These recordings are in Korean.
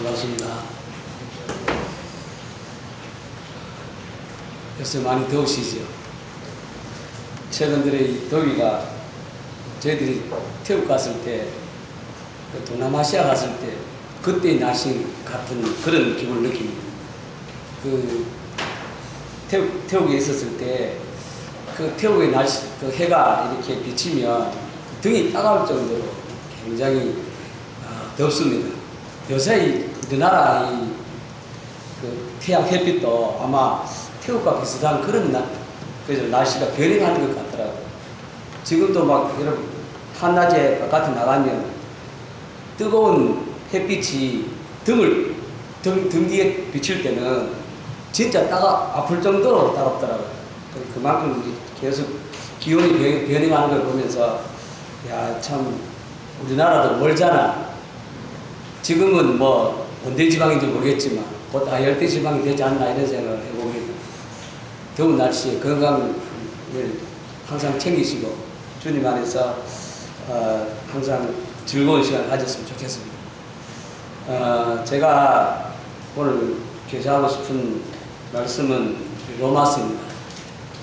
반갑습니다. 요새 많이 더우시죠? 최근 들에 이 더위가 저희들이 태국 갔을 때, 동남아시아 갔을 때, 그때의 날씨 같은 그런 기분을 느낍니다. 태국에 있었을 때, 태국의 날씨, 해가 이렇게 비치면 등이 따가울 정도로 굉장히 덥습니다. 요새 우리나라 태양 햇빛도 아마 태국과 비슷한 그런 날씨가 변해가는 것 같더라고요. 지금도 막 여러분 한낮에 바깥에 나가면 뜨거운 햇빛이 등 뒤에 비칠 때는 진짜 아플 정도로 따갑더라고요. 그만큼 계속 기온이 변해가는 걸 보면서 야, 참 우리나라도 멀잖아. 지금은 뭐 온대지방인지 모르겠지만 곧 열대지방이 되지 않나 이런 생각을 해봅니다. 더운 날씨에 건강을 항상 챙기시고 주님 안에서 항상 즐거운 시간 가졌으면 좋겠습니다. 제가 오늘 교제하고 싶은 말씀은 로마서입니다.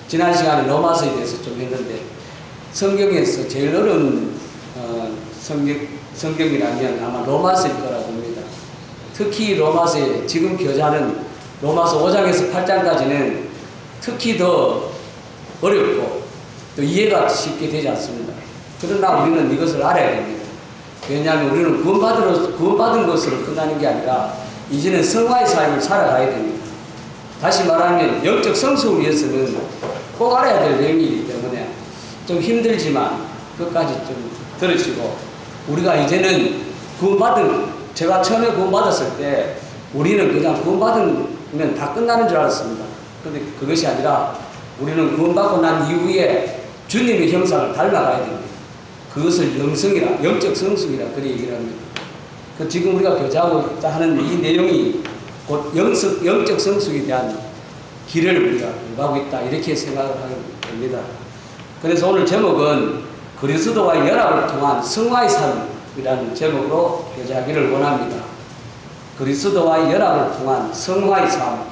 지난 시간에 로마서에 대해서 좀 했는데 성경에서 제일 어려운 성경이라면 아마 로마서일 거라고 봅니다. 특히 로마서에 지금 교제하는 로마서 5장에서 8장까지는 특히 더 어렵고 또 이해가 쉽게 되지 않습니다. 그러나 우리는 이것을 알아야 됩니다. 왜냐하면 우리는 구원받은 것으로 끝나는 게 아니라 이제는 성화의 삶을 살아가야 됩니다. 다시 말하면 영적 성숙을 위해서는 꼭 알아야 될 내용이기 때문에 좀 힘들지만 끝까지 좀 들으시고, 우리가 이제는 제가 처음에 구원받았을 때 우리는 그냥 구원받으면 다 끝나는 줄 알았습니다. 그런데 그것이 아니라 우리는 구원받고 난 이후에 주님의 형상을 닮아가야 됩니다. 그것을 영적 성숙이라 그렇게 얘기를 합니다. 지금 우리가 교제하고 하는 이 내용이 곧 영적 성숙에 대한 길을 우리가 공부하고 있다, 이렇게 생각을 하게 됩니다. 그래서 오늘 제목은 그리스도와의 연합을 통한 성화의 삶이라는 제목으로 교제하기를 원합니다. 그리스도와의 연합을 통한 성화의 삶.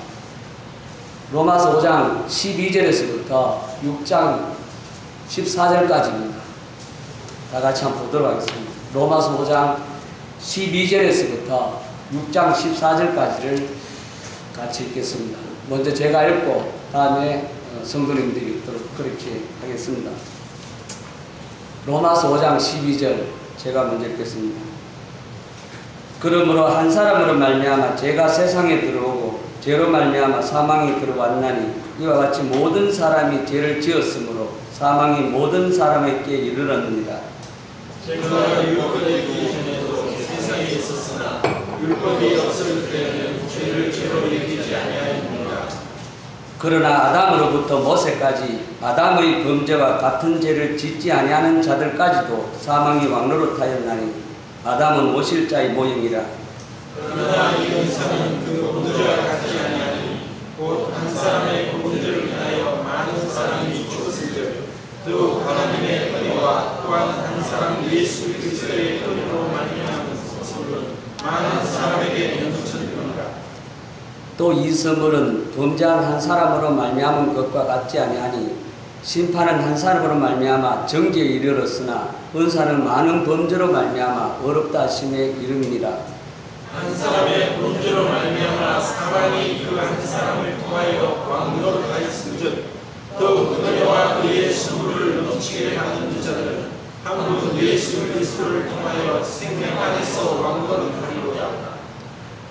로마서 5장 12절에서부터 6장 14절까지입니다. 다 같이 한번 보도록 하겠습니다. 로마서 5장 12절에서부터 6장 14절까지를 같이 읽겠습니다. 먼저 제가 읽고 다음에 성도님들이 읽도록 그렇게 하겠습니다. 로마서 5장 12절 제가 먼저 읽겠습니다. 그러므로 한 사람으로 말미암아 죄가 세상에 들어오고 죄로 말미암아 사망이 들어왔나니 이와 같이 모든 사람이 죄를 지었으므로 사망이 모든 사람에게 이르렀느니라. 죄가 율법에 있기 전에도 세상에 있었으나 율법이 없을 때는 죄를 죄로 여기지 아니하였느니라. 그러나 아담으로부터 모세까지 아담의 범죄와 같은 죄를 짓지 아니하는 자들까지도 사망이 왕노릇하였나니 아담은 모실자의 모형이라. 그러나 이 은사는 그 범죄와 같지 아니하니 곧 한 사람의 범죄를 인하여 많은 사람이 죽었은즉 더욱 하나님의 은혜와 또한 한 사람 예수 그리스도의 은혜로 말미암은 선물은 많은 사람에게 넘쳤느니라. 또 이 선물은 범죄한 한 사람으로 말미암은 것과 같지 아니하니 심판은 한 사람으로 말미암아 정죄에 이르렀으나 은사는 많은 범죄로 말미암아 어렵다 하심에 이름이니라. 한 사람의 범죄로 말미암아 사망이 그 한 사람을 통하여 왕노릇하였은즉 더욱 은혜와 그의 선물을 넘치게 하는 자들은 한 분 예수 그리스도를 통하여 생명 안에서 왕노릇하리로다.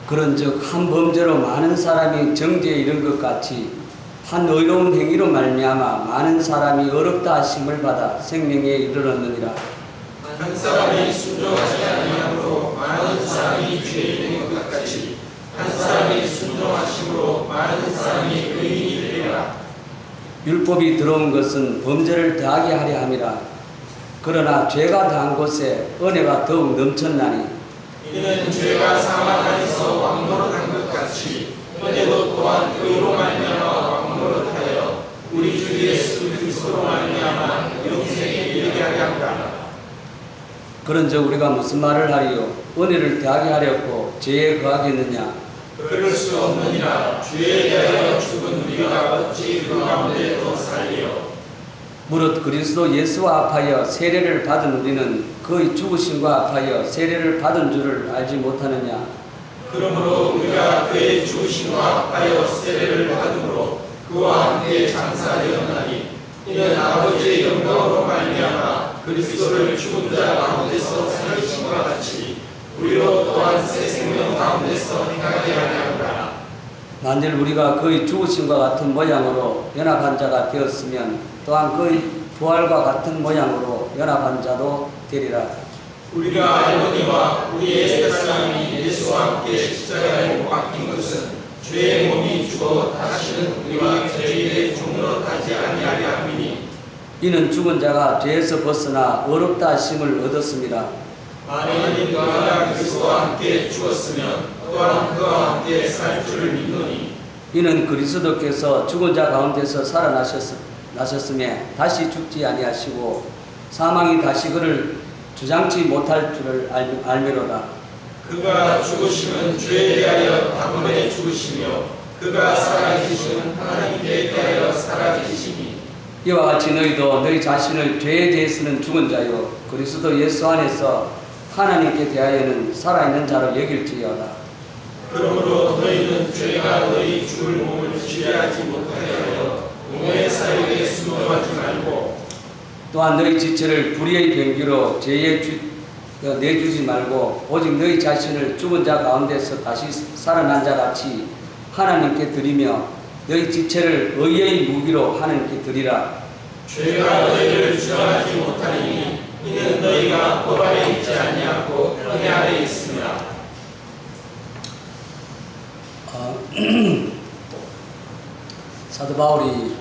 그런즉 한 범죄로 많은 사람이 정죄에 이른 것 같이 한 의로운 행위로 말미암아 많은 사람이 어렵다 하심을 받아 생명에 이르렀느니라. 한 사람이 순종하지 아니함으로 많은 사람이 죄인이 된 것 같이 한 사람이 순종하심으로 많은 사람이 의인이 되리라. 율법이 들어온 것은 범죄를 더하게 하려 함이라. 그러나 죄가 더한 곳에 은혜가 더욱 넘쳤나니 이는 죄가 사망 안에서 왕노릇한 것 같이 은혜도 또한 의로 말미암아 왕노릇하여 우리 주 예수 그리스도로 말미암아 영생에 이르게 하려 함이라. 그런즉 우리가 무슨 말을 하리요? 은혜를 더하게 하렵고 죄에 거하겠느냐? 그럴 수 없느니라. 죄에 대하여 죽은 우리가 어찌 그 가운데 더 살리요? 무릇 그리스도 예수와 합하여 세례를 받은 우리는 그의 죽으심과 합하여 세례를 받은 줄을 알지 못하느냐? 그러므로 우리가 그의 죽으심과 합하여 세례를 받음으로 그와 함께 장사되었나니 이는 아버지의 영광으로 말미암아 그리스도를 죽은 자 가운데서 살리심과 같이 우리로 또한 새 생명 가운데서 행하게 하려니라. 만일 우리가 그의 죽으심과 같은 모양으로 연합한 자가 되었으면 또한 그의 부활과 같은 모양으로 연합한 자도 되리라. 우리가 알거니와 우리의 옛사람이 예수와 함께 십자가에 못 박힌 것은 죄의 몸이 죽어 다시는 우리와 죄의 종으로 타지 아니하려 함이니 이는 죽은 자가 죄에서 벗어나 어렵다 하심을 얻었습니다. 만일 우리가 그리스도와 함께 죽었으면 또한 그와 함께 살 줄을 믿노니 이는 그리스도께서 죽은 자 가운데서 살아나셨음에 다시 죽지 아니하시고 사망이 다시 그를 주장치 못할 줄을 알미로다. 그가 죽으심은 죄에 대하여 단번에 죽으시며 그가 살아계심은 하나님께 대하여 살아계시니 이와 같이 너희도 너희 자신을 죄에 대해서는 죽은 자요 그리스도 예수 안에서 하나님께 대하여는 살아있는 자로 여길지어다. 그러므로 너희는 죄가 너희 죽을 몸을 지배하지 못하게 하여 공의 사역에 순종하지 말고 또한 너희 지체를 불의의 병기로 죄에 내주지 말고 오직 너희 자신을 죽은 자 가운데서 다시 살아난 자 같이 하나님께 드리며 너희 지체를 의의 무기로 하나님께 드리라. 죄가 너희를 주장하지 못하니 이는 너희가 법 아래 있지 아니하고 은혜 아래 있습니다. 사도 바울이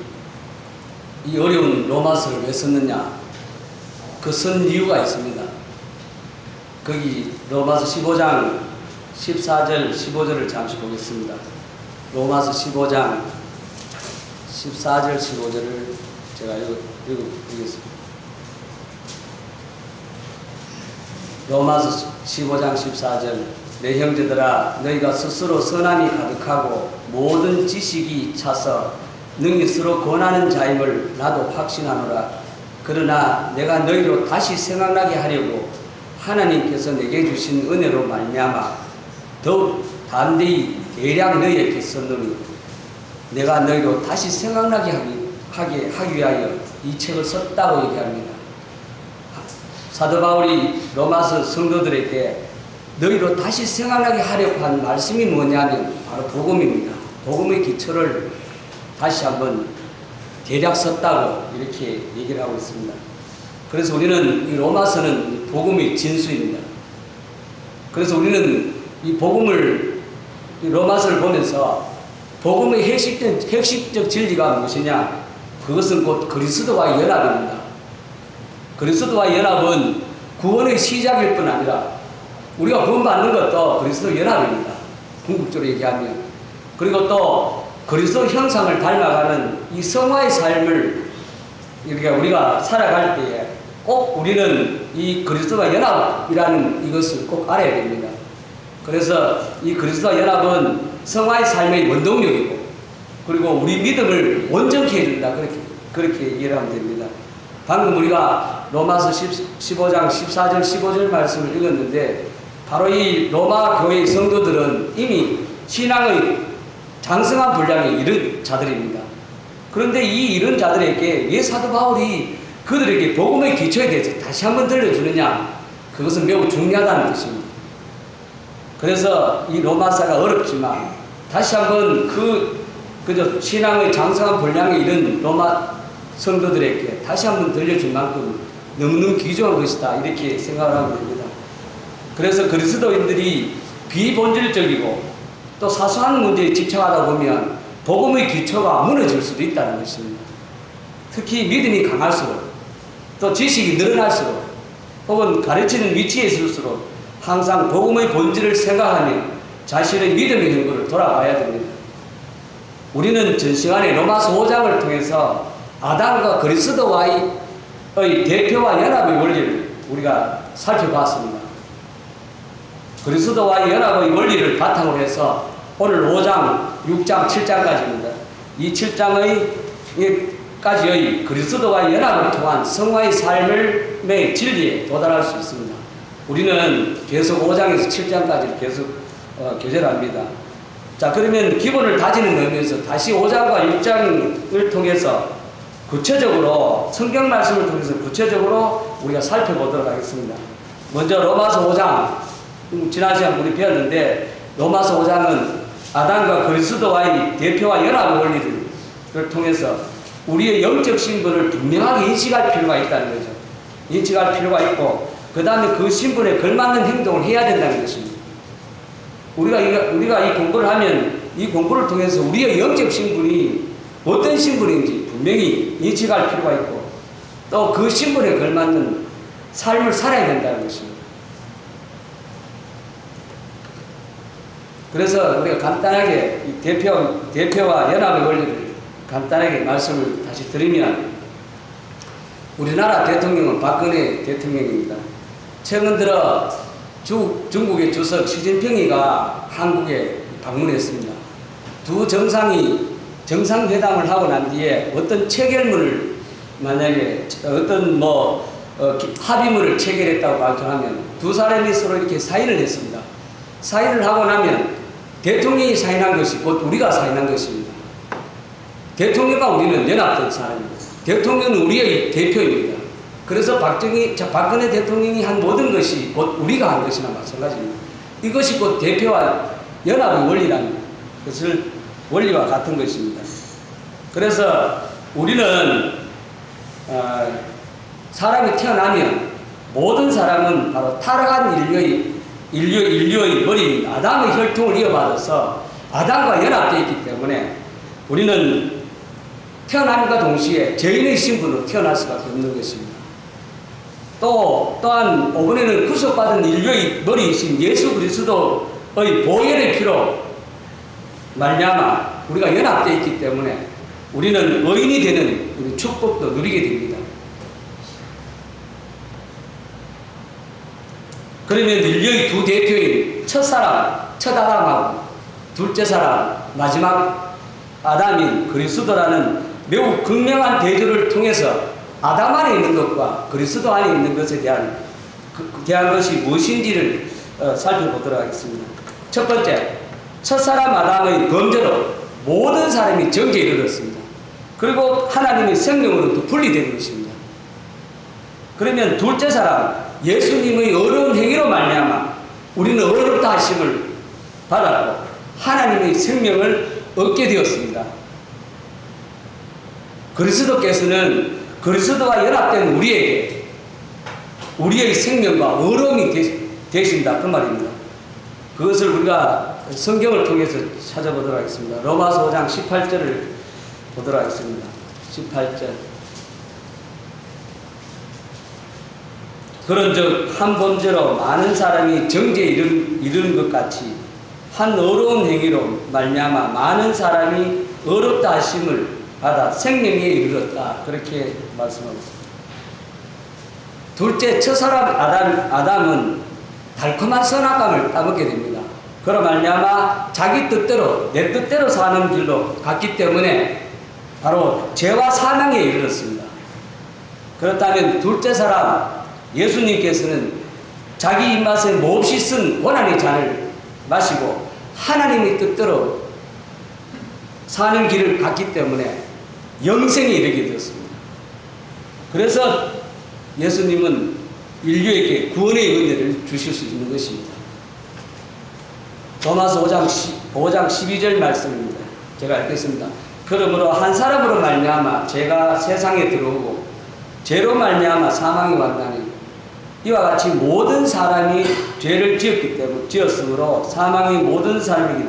이 어려운 로마서를 왜 썼느냐? 그 쓴 이유가 있습니다. 거기 로마서 15장 14절 15절을 잠시 보겠습니다. 로마서 15장 14절 15절을 제가 읽어드리겠습니다. 로마서 15장 14절 내 형제들아 너희가 스스로 선함이 가득하고 모든 지식이 차서 능히 서로 권하는 자임을 나도 확신하노라. 그러나 내가 너희로 다시 생각나게 하려고 하나님께서 내게 주신 은혜로 말미암아 더욱 담대히 대략 너희에게 썼노니 내가 너희로 다시 생각나게 하기 위하여 이 책을 썼다고 얘기합니다. 사도 바울이 로마서 성도들에게 너희로 다시 생각나게 하려고 한 말씀이 뭐냐면 바로 복음입니다. 복음의 기초를 다시 한번 대략 썼다고 이렇게 얘기를 하고 있습니다. 그래서 우리는 이 로마서는 복음의 진수입니다. 그래서 우리는 이 복음을 이 로마서를 보면서 복음의 핵심적 진리가 무엇이냐? 그것은 곧 그리스도와의 연합입니다. 그리스도와의 연합은 구원의 시작일 뿐 아니라 우리가 구원받는 것도 그리스도 연합입니다. 궁극적으로 얘기하면. 그리고 또 그리스도 형상을 닮아가는 이 성화의 삶을 이렇게 우리가 살아갈 때에 꼭 우리는 이 그리스도와 연합이라는 이것을 꼭 알아야 됩니다. 그래서 이 그리스도와 연합은 성화의 삶의 원동력이고 그리고 우리 믿음을 온전케 해준다. 그렇게 이해를 하면 됩니다. 방금 우리가 로마서 15장 14절 15절 말씀을 읽었는데 바로 이 로마 교회의 성도들은 이미 신앙의 장성한 분량에 이른 자들입니다. 그런데 이 이른 자들에게 왜 사도 바울이 그들에게 복음의 기초에 대해서 다시 한번 들려주느냐? 그것은 매우 중요하다는 뜻입니다. 그래서 이 로마서가 어렵지만 다시 한번 그저 신앙의 장성한 분량에 이른 로마 성도들에게 다시 한번 들려준 만큼 너무너무 귀중한 것이다. 이렇게 생각을 하고 됩니다. 그래서 그리스도인들이 비본질적이고 또 사소한 문제에 집착하다 보면 복음의 기초가 무너질 수도 있다는 것입니다. 특히 믿음이 강할수록 또 지식이 늘어날수록 혹은 가르치는 위치에 있을수록 항상 복음의 본질을 생각하며 자신의 믿음의 근거를 돌아봐야 됩니다. 우리는 전 시간에 로마서 5장을 통해서 아담과 그리스도와의 대표와 연합의 원리를 우리가 살펴봤습니다. 그리스도와의 연합의 원리를 바탕으로 해서 오늘 5장, 6장, 7장까지입니다. 이 7장까지의 그리스도와의 연합을 통한 성화의 삶의 진리에 도달할 수 있습니다. 우리는 계속 5장에서 7장까지 계속 교제합니다. 자, 그러면 기본을 다지는 의미에서 다시 5장과 6장을 통해서 구체적으로 성경 말씀을 통해서 구체적으로 우리가 살펴보도록 하겠습니다. 먼저 로마서 5장, 지난 시간 우리 배웠는데 로마서 5장은 아담과 그리스도와의 대표와 연합 원리를 통해서 우리의 영적 신분을 분명하게 인식할 필요가 있다는 거죠. 인식할 필요가 있고 그 다음에 그 신분에 걸맞는 행동을 해야 된다는 것입니다. 우리가 이 공부를 하면 이 공부를 통해서 우리의 영적 신분이 어떤 신분인지 분명히 인식할 필요가 있고 또 그 신분에 걸맞는 삶을 살아야 된다는 것입니다. 그래서 우리가 간단하게 이 대표와 연합의 원리를 간단하게 말씀을 다시 드리면 우리나라 대통령은 박근혜 대통령입니다. 최근 들어 중국의 주석 시진핑이가 한국에 방문했습니다. 두 정상이 정상회담을 하고 난 뒤에 어떤 체결문을 만약에 어떤 합의문을 체결했다고 발표하면 두 사람이 서로 이렇게 사인을 했습니다. 사인을 하고 나면 대통령이 사인한 것이 곧 우리가 사인한 것입니다. 대통령과 우리는 연합된 사람입니다. 대통령은 우리의 대표입니다. 그래서 박근혜 대통령이 한 모든 것이 곧 우리가 한 것이나 마찬가지입니다. 이것이 곧 대표와 연합의 원리라는 것을 원리와 같은 것입니다. 그래서 우리는 사람이 태어나면 모든 사람은 바로 타락한 인류의 머리인 아담의 혈통을 이어받아서 아담과 연합되어 있기 때문에 우리는 태어남과 동시에 죄인의 신분으로 태어날 수밖에 없는 것입니다. 또한 이번에는 구속받은 인류의 머리이신 예수 그리스도의 보혈의 피로 말미암아 우리가 연합되어 있기 때문에 우리는 의인이 되는 우리 축복도 누리게 됩니다. 그러면 인류의 두 대표인 첫 아담하고 둘째 사람, 마지막 아담인 그리스도라는 매우 극명한 대조를 통해서 아담 안에 있는 것과 그리스도 안에 있는 것에 대한 것이 무엇인지를 살펴보도록 하겠습니다. 첫 번째, 첫사람 아담의 범죄로 모든 사람이 정죄에 이르렀습니다. 그리고 하나님의 생명으로부터 분리되는 것입니다. 그러면 둘째 사람, 예수님의 어려운 행위로 말미암아 우리는 어렵다 하심을 받았고 하나님의 생명을 얻게 되었습니다. 그리스도께서는 그리스도와 연합된 우리에게 우리의 생명과 어려움이 되신다 그 말입니다. 그것을 우리가 성경을 통해서 찾아보도록 하겠습니다. 로마서 5장 18절을 보도록 하겠습니다. 18절. 그런즉 한 범죄로 많은 사람이 정죄에 이르는 것 같이 한 어려운 행위로 말미암아 많은 사람이 어렵다 하심을 받아 생명에 이르렀다. 그렇게 말씀하고 있습니다. 둘째, 첫사람 아담은 달콤한 선악감을 따먹게 됩니다. 그로 말미암아 자기 뜻대로 내 뜻대로 사는 길로 갔기 때문에 바로 죄와 사망에 이르렀습니다. 그렇다면 둘째 사람 예수님께서는 자기 입맛에 몹시 쓴 고난의 잔을 마시고 하나님의 뜻대로 사는 길을 갔기 때문에 영생에 이르게 되었습니다. 그래서 예수님은 인류에게 구원의 은혜를 주실 수 있는 것입니다. 로마서 5장 12절 말씀입니다. 제가 읽겠습니다. 그러므로 한 사람으로 말미암아 죄가 세상에 들어오고 죄로 말미암아 사망이 왔나니 이와 같이 모든 사람이 죄를 지었으므로 사망이 모든 사람에게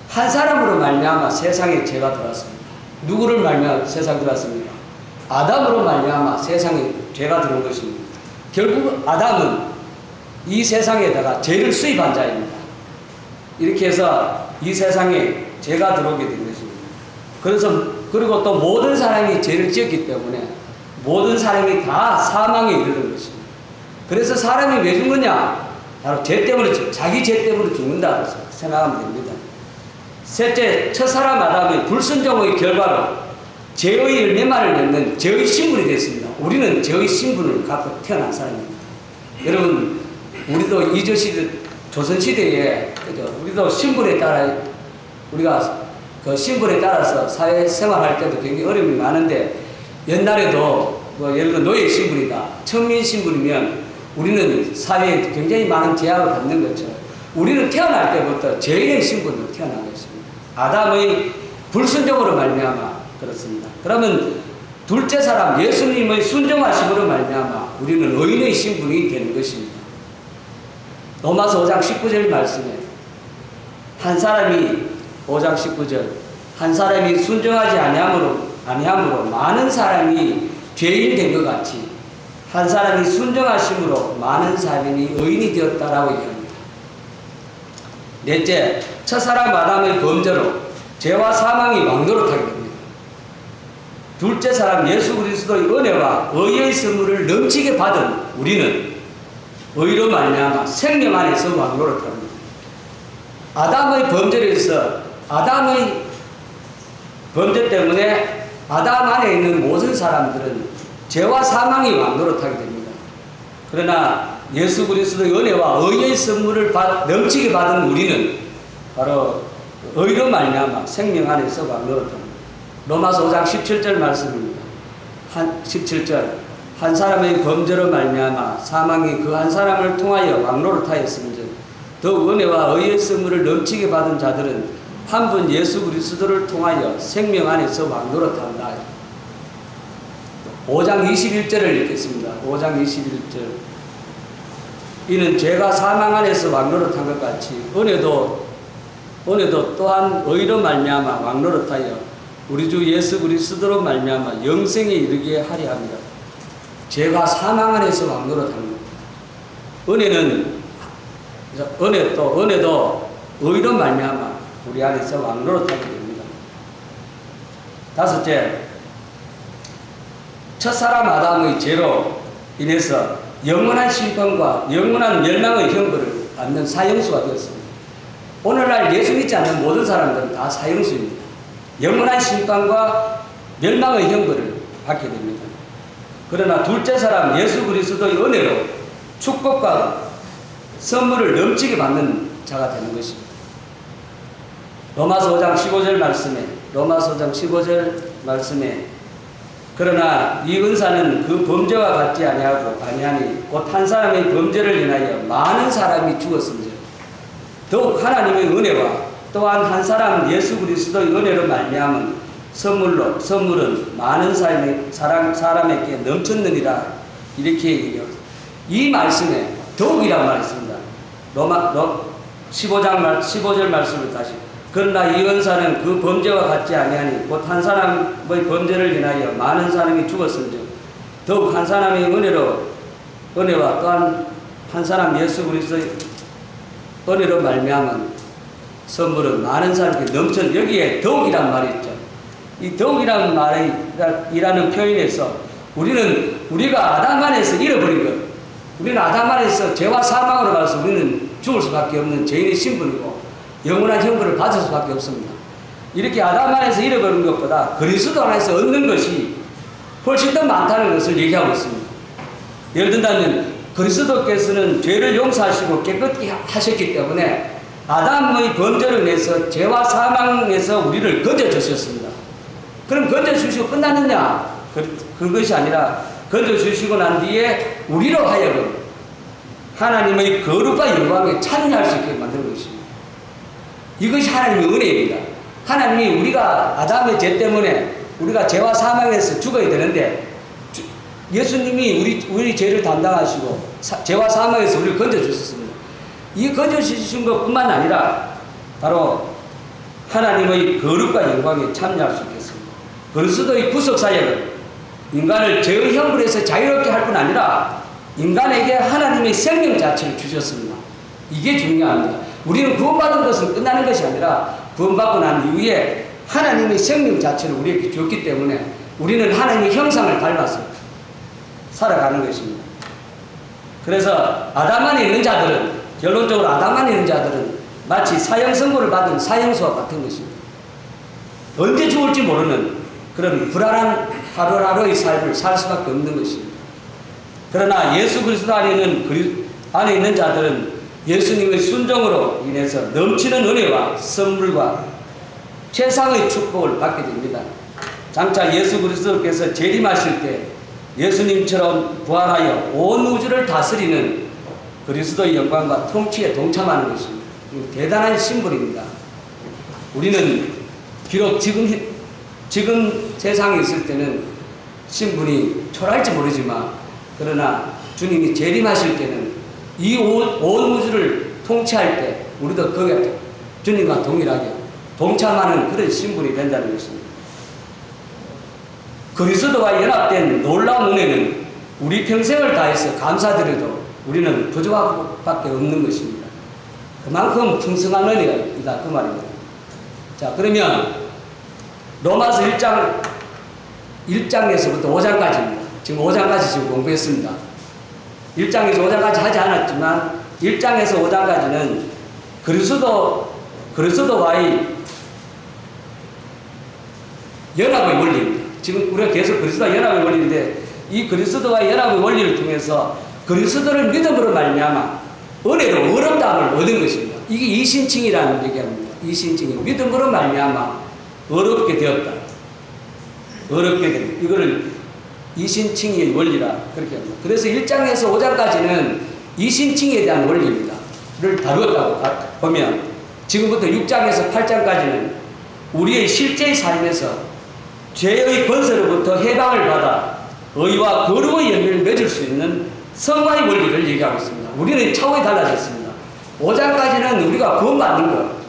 한 사람으로 말미암아 세상에 죄가 들어왔습니다. 누구를 말미암아 세상에 들어왔습니까? 아담으로 말미암아 세상에 죄가 들어온 것입니다. 결국 아담은 이 세상에다가 죄를 수입한 자입니다. 이렇게 해서 이 세상에 죄가 들어오게 된 것입니다. 그리고 또 모든 사람이 죄를 지었기 때문에 모든 사람이 다 사망에 이르는 것입니다. 그래서 사람이 왜 죽느냐? 바로 죄 때문에, 자기 죄 때문에 죽는다고 생각하면 됩니다. 셋째, 첫사람 아담의 불순종의 결과로 죄의 열매만을 맺는 죄의 신분이 됐습니다. 우리는 죄의 신분을 갖고 태어난 사람입니다. 여러분, 우리도 이조시대, 조선시대에, 우리도 신분에 따라, 우리가 그 신분에 따라서 사회생활 할 때도 굉장히 어려움이 많은데, 옛날에도 뭐 예를 들어 노예 신분이다, 천민 신분이면 우리는 사회에 굉장히 많은 제약을 받는 것처럼 우리는 태어날 때부터 죄인의 신분으로 태어난 것입니다. 아담의 불순종으로 말미암아 그렇습니다. 그러면 둘째 사람 예수님의 순종하심으로 말미암아 우리는 의인의 신분이 되는 것입니다. 로마서 5장 19절 말씀에 한 사람이 5장 19절 한 사람이 순종하지 아니함으로 많은 사람이 죄인 된 것 같이 한 사람이 순종하심으로 많은 사람이 의인이 되었다라고 얘기합니다. 넷째, 첫사람 아담의 범죄로 죄와 사망이 왕노릇하게 됩니다. 둘째 사람 예수 그리스도의 은혜와 의의 선물을 넘치게 받은 우리는 의로 말미암아 생명 안에서 왕노릇합니다. 아담의 범죄로 해서 아담의 범죄 때문에 아담 안에 있는 모든 사람들은 죄와 사망이 왕노릇하게 됩니다. 그러나 예수 그리스도의 은혜와 의의 선물을 넘치게 받은 우리는 바로 의로 말미암아 생명 안에서 왕노릇합니다. 로마서 5장 17절 말씀입니다. 17절 한 사람의 범죄로 말미암아 사망이 그 한 사람을 통하여 왕노릇하였음즉 더욱 은혜와 의의 선물을 넘치게 받은 자들은 한 분 예수 그리스도를 통하여 생명 안에서 왕노릇한다. 5장 21절을 읽겠습니다. 5장 21절 이는 죄가 사망 안에서 왕노릇한 것 같이 은혜도 또한 의로 말미암아 왕노릇하여 우리 주 예수 그리스도로 말미암아 영생에 이르게 하려 합니다. 죄가 사망 안에서 왕노릇합니다. 은혜도 의로 말미암아 우리 안에서 왕노릇하게 됩니다. 다섯째, 첫사람 아담의 죄로 인해서 영원한 심판과 영원한 멸망의 형벌을 받는 사형수가 되었습니다. 오늘날 예수 믿지 않는 모든 사람들은 다 사형수입니다. 영원한 심판과 멸망의 형벌을 받게 됩니다. 그러나 둘째 사람 예수 그리스도의 은혜로 축복과 선물을 넘치게 받는 자가 되는 것입니다. 로마서 5장 15절 말씀에 그러나 이 은사는 그 범죄와 같지 아니하니 곧 한 사람의 범죄를 인하여 많은 사람이 죽었음즉 더욱 하나님의 은혜와 또한 한 사람 예수 그리스도의 은혜로 말미암은 선물은 많은 사람에게 넘쳤느니라 이렇게 얘기합니다. 이 말씀에 더욱이라고 말했습니다. 15절 말씀을 다시 그러나 이 은사는 그 범죄와 같지 아니하니 곧 한 사람의 범죄를 인하여 많은 사람이 죽었음즉 더욱 한 사람의 은혜와 또한 한 사람 예수 그리스도의 은혜로 말미암은 선물은 많은 사람에게 넘쳐 여기에 더욱이란 말이 있죠. 이 더욱이라는 말이라는 표현에서 우리가 아담 안에서 잃어버린 것, 우리는 아담 안에서 죄와 사망으로 가서 우리는 죽을 수밖에 없는 죄인의 신분이고 영원한 형벌을 받을 수밖에 없습니다. 이렇게 아담 안에서 잃어버린 것보다 그리스도 안에서 얻는 것이 훨씬 더 많다는 것을 얘기하고 있습니다. 예를 든다면 그리스도께서는 죄를 용서하시고 깨끗게 하셨기 때문에 아담의 범죄로 인해서 죄와 사망에서 우리를 건져주셨습니다. 그럼 건져주시고 끝났느냐? 그것이 아니라 건져주시고 난 뒤에 우리로 하여금 하나님의 거룩과 영광에 참여할 수 있게 만드는 것입니다. 이것이 하나님의 은혜입니다. 하나님이 우리가 아담의 죄 때문에 우리가 죄와 사망에서 죽어야 되는데 예수님이 우리 죄를 담당하시고 죄와 사망에서 우리를 건져주셨습니다. 이 건져주신 것뿐만 아니라 바로 하나님의 거룩과 영광에 참여할 수 있겠습니다. 그리스도의 구속사역은 인간을 죄의 형벌에서 자유롭게 할 뿐 아니라 인간에게 하나님의 생명 자체를 주셨습니다. 이게 중요합니다. 우리는 구원받은 것은 끝나는 것이 아니라 구원받고 난 이후에 하나님의 생명 자체를 우리에게 줬기 때문에 우리는 하나님의 형상을 닮아서 살아가는 것입니다. 그래서 아담 안에 있는 자들은, 결론적으로 아담 안에 있는 자들은 마치 사형 선고를 받은 사형수와 같은 것입니다. 언제 죽을지 모르는 그런 불안한 하루하루의 삶을 살 수밖에 없는 것입니다. 그러나 예수 그리스도 안에 있는 자들은 예수님의 순종으로 인해서 넘치는 은혜와 선물과 최상의 축복을 받게 됩니다. 장차 예수 그리스도께서 재림하실 때 예수님처럼 부활하여 온 우주를 다스리는 그리스도의 영광과 통치에 동참하는 것입니다. 대단한 신분입니다. 우리는 비록 지금 세상에 있을 때는 신분이 초라할지 모르지만, 그러나 주님이 재림하실 때는 이 온 우주를 통치할 때 우리도 거기에 주님과 동일하게 동참하는 그런 신분이 된다는 것입니다. 그리스도와 연합된 놀라운 은혜는 우리 평생을 다해서 감사드려도 우리는 부족할 밖에 없는 것입니다. 그만큼 풍성한 은혜이다 그 말입니다. 자, 그러면 로마서 1장에서부터 5장까지입니다. 지금 5장까지 지금 공부했습니다. 1장에서 5장까지 하지 않았지만 1장에서 5장까지는 그리스도와의 연합의 원리입니다. 지금 우리가 계속 그리스도와 연합의 원리인데, 이 그리스도와 연합의 원리를 통해서 그리스도를 믿음으로 말미암아 은혜로 어렵다함을 얻은 것입니다. 이게 이신칭이라는 얘기합니다. 이신칭이 믿음으로 말미암아 어렵게 되었다. 어렵게 됩니다. 이거를 이신칭의 원리라 그렇게 합니다. 그래서 1장에서 5장까지는 이신칭에 대한 원리입니다. 를 다루었다고 보면, 지금부터 6장에서 8장까지는 우리의 실제의 삶에서 죄의 권세로부터 해방을 받아 의와 거룩의 열매를 맺을 수 있는 성화의 원리를 얘기하고 있습니다. 우리는 차원이 달라졌습니다. 5장까지는 우리가 구원받는 것,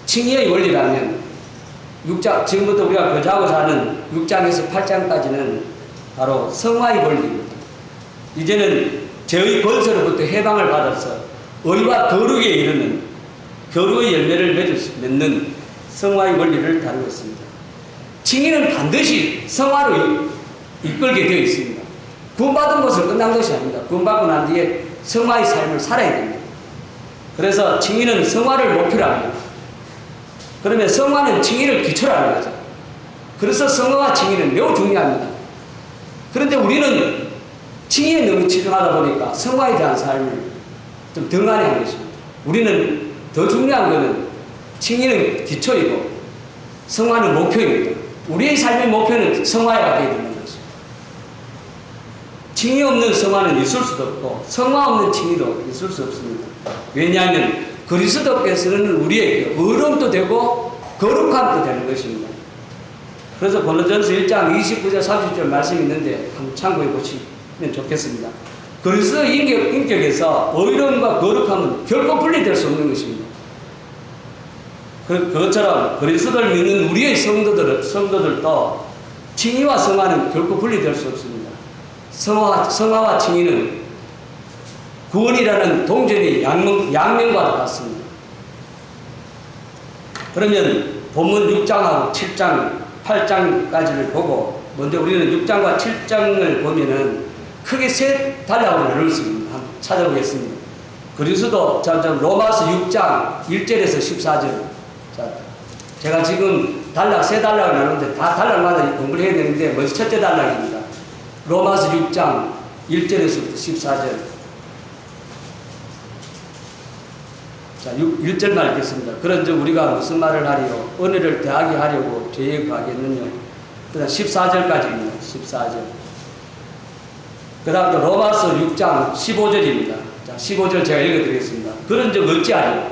칭의의 원리라면, 지금부터 우리가 거주하고자 하는 6장에서 8장까지는 바로 성화의 원리입니다. 이제는 죄의 권세로부터 해방을 받아서 의와 거룩에 이르는 거룩의 열매를 맺는 성화의 원리를 다루고 있습니다. 칭의는 반드시 성화로 이끌게 되어 있습니다. 구원받은 것을 끝난 것이 아닙니다. 구원받고 난 뒤에 성화의 삶을 살아야 됩니다. 그래서 칭의는 성화를 목표로 합니다. 그러면 성화는 칭의를 기초로 하는 거죠. 그래서 성화와 칭의는 매우 중요합니다. 그런데 우리는 칭의에 너무 치중하다 보니까 성화에 대한 삶을 좀 등한해하는 것입니다. 우리는 더 중요한 것은 칭의는 기초이고 성화는 목표입니다. 우리의 삶의 목표는 성화해야 되는 것입니다. 칭의 없는 성화는 있을 수도 없고 성화 없는 칭의도 있을 수 없습니다. 왜냐하면 그리스도께서는 우리에게 의로움도 되고 거룩함도 되는 것입니다. 그래서 고린도전서 1장 29절 30절 말씀이 있는데 한번 참고해 보시면 좋겠습니다. 그리스도의 인격에서 의로움과 거룩함은 결코 분리될 수 없는 것입니다. 그것처럼 그리스도를 믿는 우리의 성도들도 칭의와 성화는 결코 분리될 수 없습니다. 성화와 칭의는 구원이라는 동전의 양면과 같습니다. 그러면 본문 6장하고 7장, 8장까지를 보고, 먼저 우리는 6장과 7장을 보면은 크게 세 단락으로 나눌 수 있습니다. 한번 찾아보겠습니다. 그리스도, 로마서 6장 1절에서 14절. 자, 제가 지금 세 단락을 나누는데 다 단락마다 공부를 해야 되는데, 먼저 첫째 단락입니다. 로마서 6장 1절에서 14절. 자, 1절만 읽겠습니다. 그런즉 우리가 무슨 말을 하리요? 은혜를 더하게 하려고 죄에 거하겠느냐? 그 다음 14절까지입니다. 14절. 그 다음 또 로마서 6장 15절입니다. 자, 15절 제가 읽어드리겠습니다. 그런즉 어찌하리요?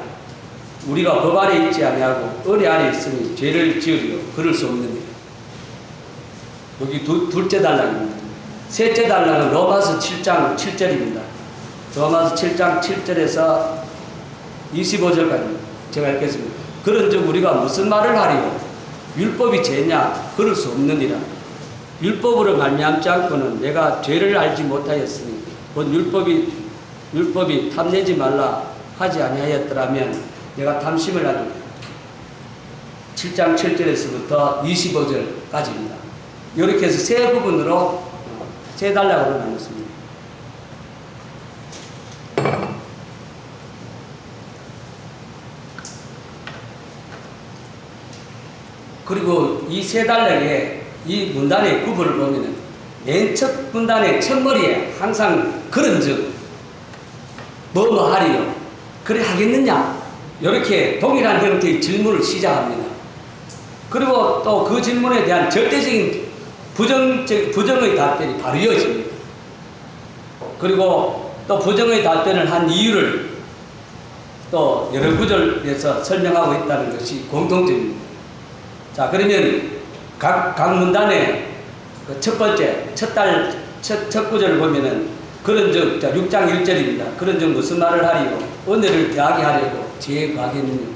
우리가 법 안에 있지 아니하고 은혜 안에 있으니 죄를 지으리요? 그럴 수 없느니라. 여기 둘째 단락입니다. 셋째 단락은 로마서 7장 7절입니다. 로마서 7장 7절에서 25절까지 제가 읽겠습니다. 그런즉 우리가 무슨 말을 하리요? 율법이 죄냐? 그럴 수 없느니라. 율법으로 말미암지 않고는 내가 죄를 알지 못하였으니 곧 율법이 탐내지 말라 하지 아니하였더라면 내가 탐심을 하리라. 7장 7절에서부터 25절까지입니다. 이렇게 해서 세 부분으로 세 단락으로 나눴습니다. 그리고 이 세 단락에 이 문단의 구분을 보면은 맨 첫 문단의 첫머리에 항상 그런즉 뭐뭐 하리요 그래 하겠느냐 이렇게 동일한 형태의 질문을 시작합니다. 그리고 또 그 질문에 대한 절대적인 부정의 답변이 바로 이어집니다. 그리고 또 부정의 답변을 한 이유를 또 여러 구절에서 설명하고 있다는 것이 공통점입니다. 자, 그러면 각 문단의 그 첫 번째, 첫 구절을 보면은 그런즉 6장 1절입니다. 그런즉 무슨 말을 하리요? 은혜를 더하게 하려고 지혜에 가겠느냐.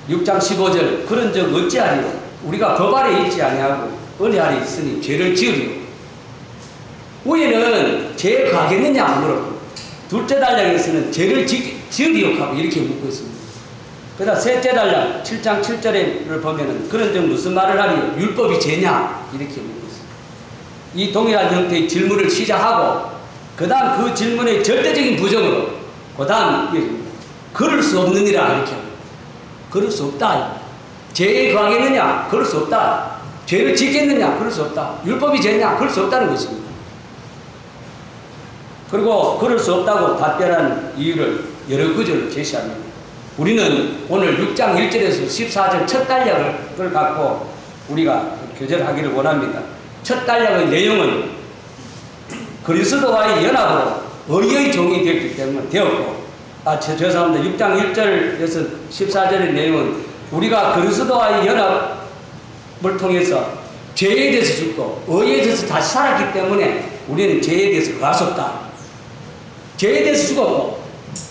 6장 15절 그런즉 어찌하리요? 우리가 법 아래 있지 아니하고 은혜 아래 있으니 죄를 지으리요. 위에는 죄에 가겠느냐 물었고 둘째 단락에서는 죄를 지으리요 하고 이렇게 묻고 있습니다. 그 다음 셋째 단락 7장 7절을 보면은 그런즉 무슨 말을 하리요? 율법이 죄냐? 이렇게 묻고 있습니다. 이 동일한 형태의 질문을 시작하고 그 다음 그 질문의 절대적인 부정으로 그 다음 그럴 수 없느니라 이렇게 합니다. 그럴 수 없다. 죄에 가겠느냐? 그럴 수 없다. 죄를 짓겠느냐? 그럴 수 없다. 율법이 죄냐? 그럴 수 없다는 것입니다. 그리고 그럴 수 없다고 답변한 이유를 여러 구절로 제시합니다. 우리는 오늘 6장 1절에서 14절 첫 단락을 갖고 우리가 교제를 하기를 원합니다. 첫 단락의 내용은 그리스도와의 연합으로 의의 종이 되었기 때문에 되었고, 죄송합니다. 6장 1절에서 14절의 내용은 우리가 그리스도와의 연합을 통해서 죄에 대해서 죽고 의에 대해서 다시 살았기 때문에 우리는 죄에 대해서 가할 수 없다. 죄에 대해서 죽었고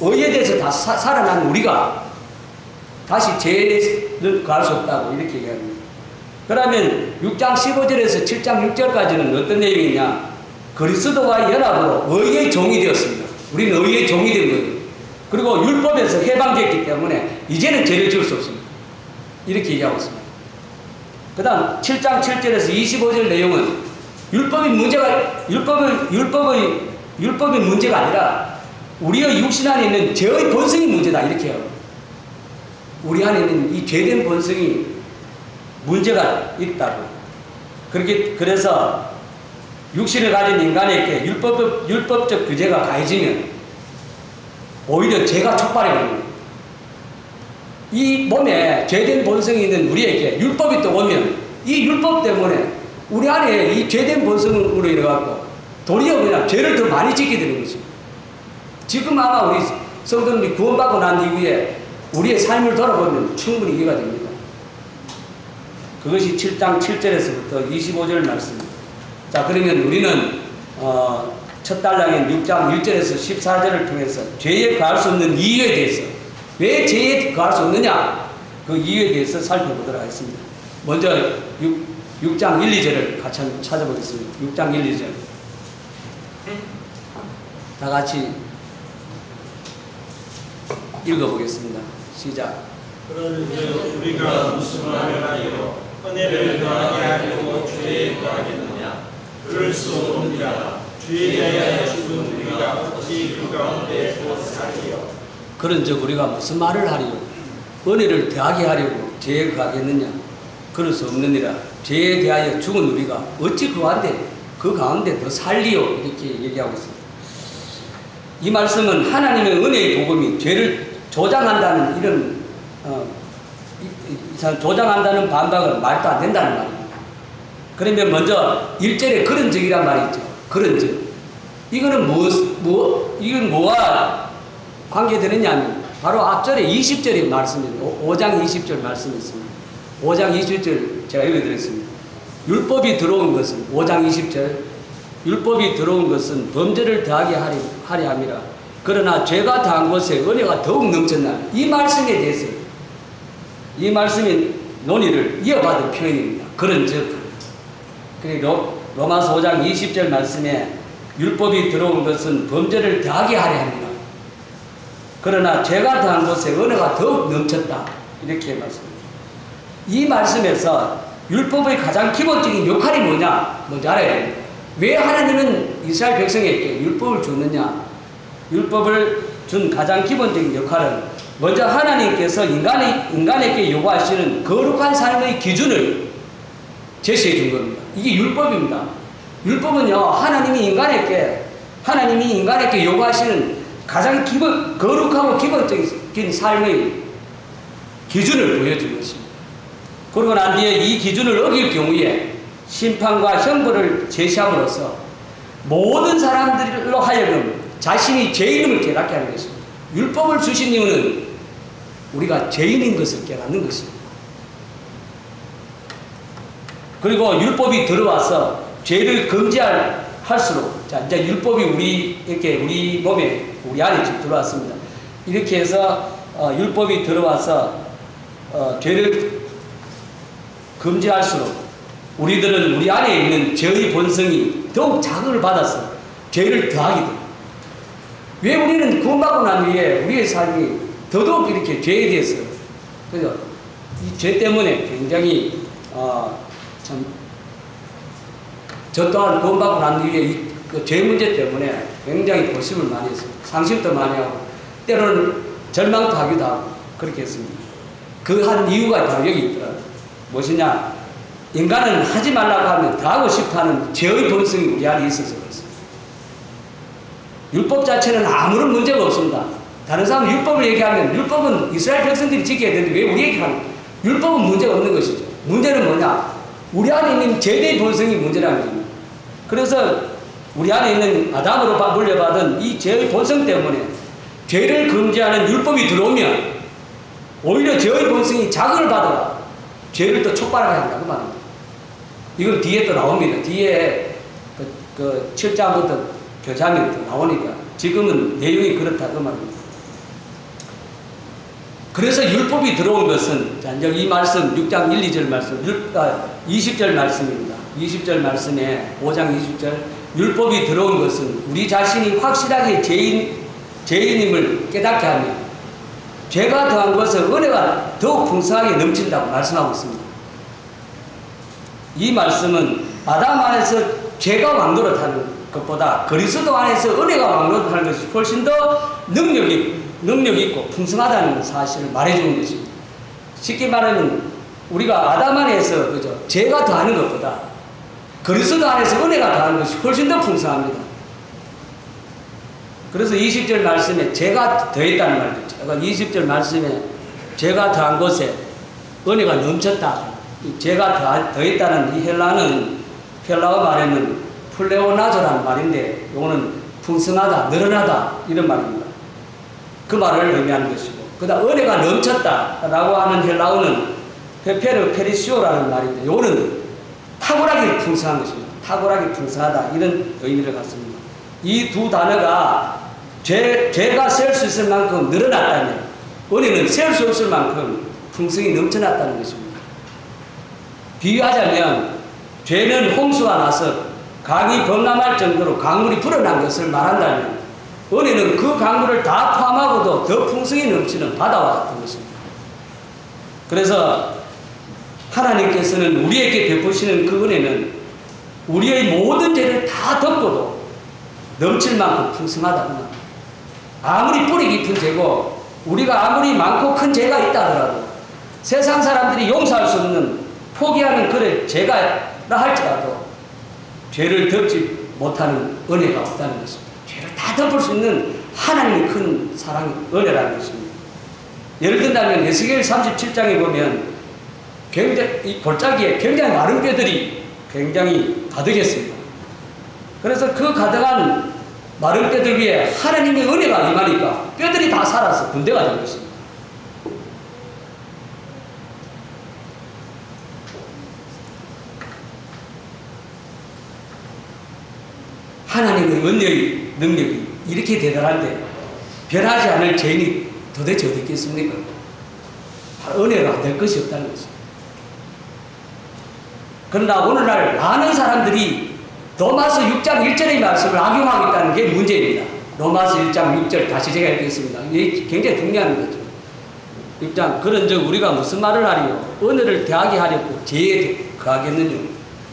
의에 대해서 다시 살아난 우리가 다시 죄를 가할 수 없다고 이렇게 얘기합니다. 그러면 6장 15절에서 7장 6절까지는 어떤 내용이냐? 그리스도와의 연합으로 의의 종이 되었습니다. 우리는 의의 종이 된 거예요. 그리고 율법에서 해방됐기 때문에 이제는 죄를 지을 수 없습니다. 이렇게 얘기하고 있습니다. 그 다음 7장 7절에서 25절 내용은 율법의 문제가 아니라 우리의 육신 안에 있는 죄의 본성이 문제다 이렇게 해요. 우리 안에 있는 이 죄된 본성이 문제가 있다고. 그래서 육신을 가진 인간에게 율법적 규제가 가해지면 오히려 죄가 촉발해버립니다. 이 몸에 죄된 본성이 있는 우리에게 율법이 또 오면 이 율법 때문에 우리 안에 이 죄된 본성으로 인해갖고 도리어 그냥 죄를 더 많이 짓게 되는 것입니다. 지금 아마 우리 성도님이 구원받고 난 이후에 우리의 삶을 돌아보면 충분히 이해가 됩니다. 그것이 7장 7절에서부터 25절 말씀입니다. 자, 그러면 우리는 첫 단락인 6장 1절에서 14절을 통해서 죄에 가할 수 없는 이유에 대해서 왜 죄에 가할 수 없느냐 그 이유에 대해서 살펴보도록 하겠습니다. 먼저 6장 1, 2절을 같이 한번 찾아보겠습니다. 6장 1, 2절 다 같이 읽어보겠습니다. 시작. 그런즉 우리가 무슨 말을 하리요? 은혜를 더하게 하려고 죄에 더하겠느냐? 그럴 수 없느니라. 죄에 대하여 죽은 우리가 어찌 그 가운데 곧 살리요? 그런즉 우리가 무슨 말을 하리요? 은혜를 더하게 하려고 죄에 가겠느냐? 그럴 수 없느니라. 죄에 대하여 죽은 우리가 어찌 그 가운데 더 살리요? 이렇게 얘기하고 있습니다. 이 말씀은 하나님의 은혜의 복음이 죄를 조장한다는 이런 조장한다는 반박은 말도 안 된다는 말입니다. 그러면 먼저 1절에 그런즉이란 말이 있죠. 그런즉 이거는 이건 뭐와 관계되느냐면 바로 앞절에 20절의 말씀입니다. 5장 20절 말씀이 있습니다. 5장 20절 제가 읽어드리겠습니다. 율법이 들어온 것은 5장 20절 율법이 들어온 것은 범죄를 더하게 하려 함이라. 그러나 죄가 더한 곳에 은혜가 더욱 넘쳤나. 이 말씀에 대해서 이 말씀의 논의를 이어받은 표현입니다. 그런즉 그리고 로마서 5장 20절 말씀에 율법이 들어온 것은 범죄를 더하게 하려 합니다. 그러나 죄가 더한 곳에 은혜가 더욱 넘쳤다. 이렇게 말씀합니다. 이 말씀에서 율법의 가장 기본적인 역할이 뭐냐? 먼저 알아야 됩니다. 왜 하나님은 이스라엘 백성에게 율법을 줬느냐? 율법을 준 가장 기본적인 역할은 먼저 하나님께서 인간에게 요구하시는 거룩한 삶의 기준을 제시해 준 겁니다. 이게 율법입니다. 율법은요, 하나님이 인간에게 요구하시는 가장 거룩하고 기본적인 삶의 기준을 보여준 것입니다. 그러고 난 뒤에 이 기준을 어길 경우에 심판과 형벌을 제시함으로써 모든 사람들로 하여금 자신이 죄인임을 깨닫게 하는 것입니다. 율법을 주신 이유는 우리가 죄인인 것을 깨닫는 것입니다. 그리고 율법이 들어와서 죄를 금지할수록, 자, 이제 율법이 우리 몸에, 우리 안에 지금 들어왔습니다. 이렇게 해서, 율법이 들어와서, 죄를 금지할수록 우리들은 우리 안에 있는 죄의 본성이 더욱 자극을 받아서 죄를 더하게 됩니다. 왜 우리는 구원받고 난 후에 우리의 삶이 더더욱 이렇게 죄에 대해서, 그죠? 이 죄 때문에 굉장히, 저 또한 구원받고 난 후에 그 죄 문제 때문에 굉장히 고심을 많이 했어요. 상심도 많이 하고, 때로는 절망도 하기도 하고, 그렇게 했습니다. 그 한 이유가 바로 여기 있더라고요. 무엇이냐? 인간은 하지 말라고 하면 더 하고 싶어 하는 죄의 본성이 우리 안에 있어서 그렇습니다. 율법 자체는 아무런 문제가 없습니다. 다른 사람은 율법을 얘기하면 율법은 이스라엘 백성들이 지켜야 되는데 왜 우리 얘기하는 거예요? 율법은 문제가 없는 것이죠. 문제는 뭐냐? 우리 안에 있는 죄의 본성이 문제라는 겁니다. 그래서 우리 안에 있는 아담으로 물려받은 이 죄의 본성 때문에 죄를 금지하는 율법이 들어오면 오히려 죄의 본성이 자극을 받아 죄를 또 촉발하게 한다고 말합니다. 이건 뒤에 또 나옵니다. 뒤에 그 7장부터 교자면 나오니까 지금은 내용이 그렇다고 말합니다. 그래서 율법이 들어온 것은, 자, 이제 이 말씀, 6장 1, 2절 말씀, 20절 말씀입니다. 20절 말씀에, 5장 20절, 율법이 들어온 것은 우리 자신이 확실하게 죄인임을 깨닫게 하며, 죄가 더한 것은 은혜가 더욱 풍성하게 넘친다고 말씀하고 있습니다. 이 말씀은 아담 안에서 죄가 왕노릇하는 것보다 그리스도 안에서 은혜가 왕노릇하는 것이 훨씬 더 능력 있고 풍성하다는 사실을 말해주는 것입니다. 쉽게 말하면 우리가 아담 안에서, 그죠, 죄가 더하는 것보다 그리스도 안에서 은혜가 더하는 것이 훨씬 더 풍성합니다. 그래서 20절 말씀에 죄가 더했다는 말도 있죠. 20절 말씀에 죄가 더한 곳에 은혜가 넘쳤다. 죄가 더했다는 이 헬라어 말에는 플레오나조라는 말인데, 이거는 풍성하다, 늘어나다, 이런 말입니다. 그 말을 의미하는 것이고, 그 다음 은혜가 넘쳤다라고 하는 헬라어는 페페르페리시오라는 말인데, 이거는 탁월하게 풍성한 것입니다. 탁월하게 풍성하다, 이런 의미를 갖습니다. 이 두 단어가 죄가 셀 수 있을 만큼 늘어났다면 은혜는 셀 수 없을 만큼 풍성이 넘쳐났다는 것입니다. 비유하자면 죄는 홍수가 나서 강이 범람할 정도로 강물이 불어난 것을 말한다면 은혜는 그 강물을 다 포함하고도 더 풍성히 넘치는 바다와 같은 것입니다. 그래서 하나님께서는 우리에게 베푸시는 그 은혜는 우리의 모든 죄를 다 덮고도 넘칠 만큼 풍성하다. 아무리 뿌리 깊은 죄고 우리가 아무리 많고 큰 죄가 있다 하더라도 세상 사람들이 용서할 수 없는 포기하는 그런 죄가 할지라도 죄를 덮지 못하는 은혜가 없다는 것입니다. 죄를 다 덮을 수 있는 하나님의 큰 사랑의 은혜라는 것입니다. 예를 든다면 에스겔 37장에 보면 이 골짜기에 굉장히 마른 뼈들이 굉장히 가득했습니다. 그래서 그 가득한 마른 뼈들 위에 하나님의 은혜가 임하니까 뼈들이 다 살아서 군대가 된 것입니다. 하나님의 은혜의 능력이 이렇게 대단한데 변하지 않을 죄인이 도대체 어디 있겠습니까? 은혜가 될 것이 없다는 것입니다. 그러나 오늘날 많은 사람들이 로마서 6장 1절의 말씀을 악용하고 있다는 게 문제입니다. 로마서 1장 6절 다시 제가 읽겠습니다. 이게 굉장히 중요한 거죠. 6장 그런즉 우리가 무슨 말을 하리요? 은혜를 더하게 하려고 죄에 거하겠느냐?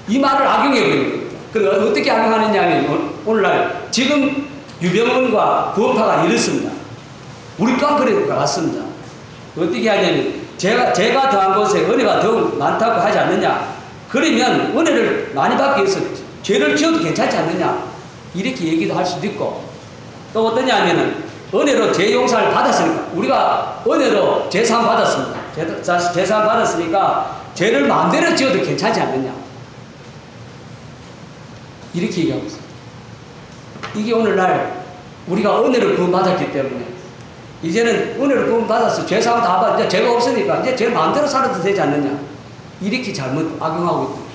이 말을 악용해 버리는 겁니다. 그 어떻게 악용하느냐 하면 오늘날 지금 유병원과 구원파가 이렇습니다. 우리과 그래 같습니다. 어떻게 하냐면 제가 더한 곳에 은혜가 더 많다고 하지 않느냐. 그러면 은혜를 많이 받기 위해서 죄를 지어도 괜찮지 않느냐. 이렇게 얘기도 할 수도 있고 또 어떠냐 하면은 은혜로 죄 용서를 받았으니까 우리가 은혜로 죄사함 받았습니다. 죄사함 받았으니까 죄를 마음대로 지어도 괜찮지 않느냐. 이렇게 얘기하고 있습니다. 이게 오늘날 우리가 은혜를 구원받았기 때문에 이제는 은혜를 구원받았어. 죄사함 다 받, 이제 죄가 없으니까 이제 제 마음대로 살아도 되지 않느냐. 이렇게 잘못 악용하고 있다.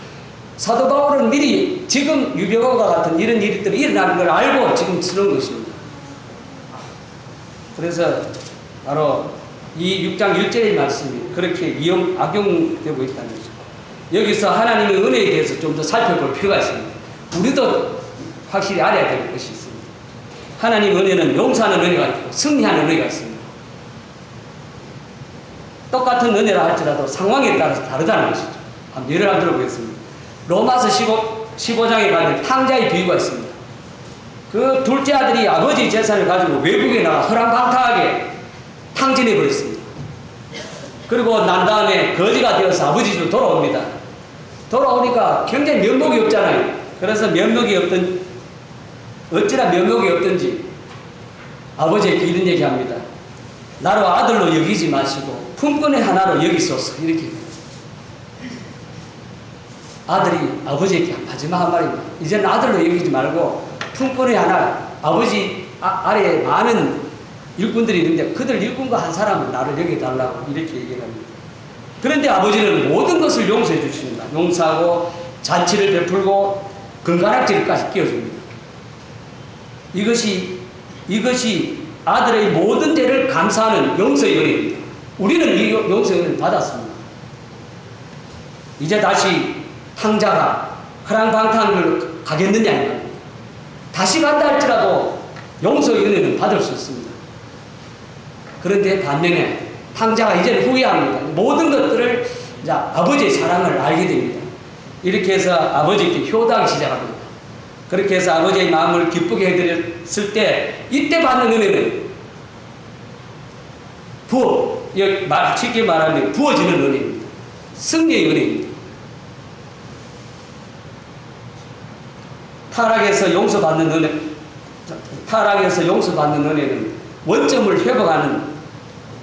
사도 바울은 미리 지금 유병호가 같은 이런 일들이 일어나는 걸 알고 지금 쓰는 것입니다. 그래서 바로 이 6장 1절의 말씀이 그렇게 악용되고 있다는 거죠. 여기서 하나님의 은혜에 대해서 좀 더 살펴볼 필요가 있습니다. 우리도 확실히 알아야 될 것이 있습니다. 하나님 은혜는 용서하는 은혜가 있고 승리하는 은혜가 있습니다. 똑같은 은혜라 할지라도 상황에 따라서 다르다는 것이죠. 한번 예를 한번 들어보겠습니다. 로마서 15장에 가면 탕자의 비유가 있습니다. 그 둘째 아들이 아버지 재산을 가지고 외국에 나가 허랑방탕하게 탕진해 버렸습니다. 그리고 난 다음에 거지가 되어서 아버지 집으로 돌아옵니다. 돌아오니까 굉장히 면목이 없잖아요. 그래서 어찌나 면목이 없든지 아버지에게 이런 얘기합니다. 나로 아들로 여기지 마시고 품꾼의 하나로 여기소서. 이렇게 아들이 아버지에게 마지막 한 말입니다. 이제는 아들로 여기지 말고 품꾼의 하나, 아버지 아래에 많은 일꾼들이 있는데 그들 일꾼과 한 사람은 나를 여겨달라고 이렇게 얘기를 합니다. 그런데 아버지는 모든 것을 용서해 주십니다. 용서하고 잔치를 베풀고 건강학질까지 끼워줍니다. 이것이 아들의 모든 죄를 감사하는 용서의 은혜입니다. 우리는 이 용서의 은혜를 받았습니다. 이제 다시 탕자가 허랑방탕을 가겠느냐 이 말입니다. 다시 간다 할지라도 용서의 은혜는 받을 수 있습니다. 그런데 반면에 탕자가 이제는 후회합니다. 모든 것들을 이제 아버지의 사랑을 알게 됩니다. 이렇게 해서 아버지께 효도하기 시작합니다. 그렇게 해서 아버지의 마음을 기쁘게 해드렸을 때 이때 받는 은혜는 쉽게 말하면 부어지는 은혜입니다. 승리의 은혜입니다. 타락에서 용서받는 은혜는 원점을 회복하는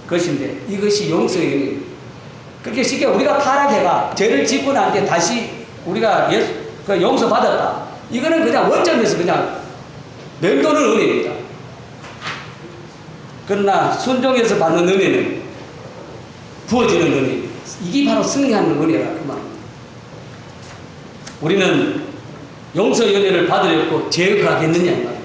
것인데 이것이 용서의 은혜입니다. 그렇게 쉽게 우리가 타락해가 죄를 짓고 난 뒤에 다시 우리가 용서받았다. 이거는 그냥 원점에서 그냥 맴도는 은혜입니다. 그러나 순종해서 받는 은혜는 부어지는 은혜입니다. 이게 바로 승리하는 은혜라 그 말입니다. 우리는 용서의 은혜를 받으려고 제어하겠느냐 이 말입니다.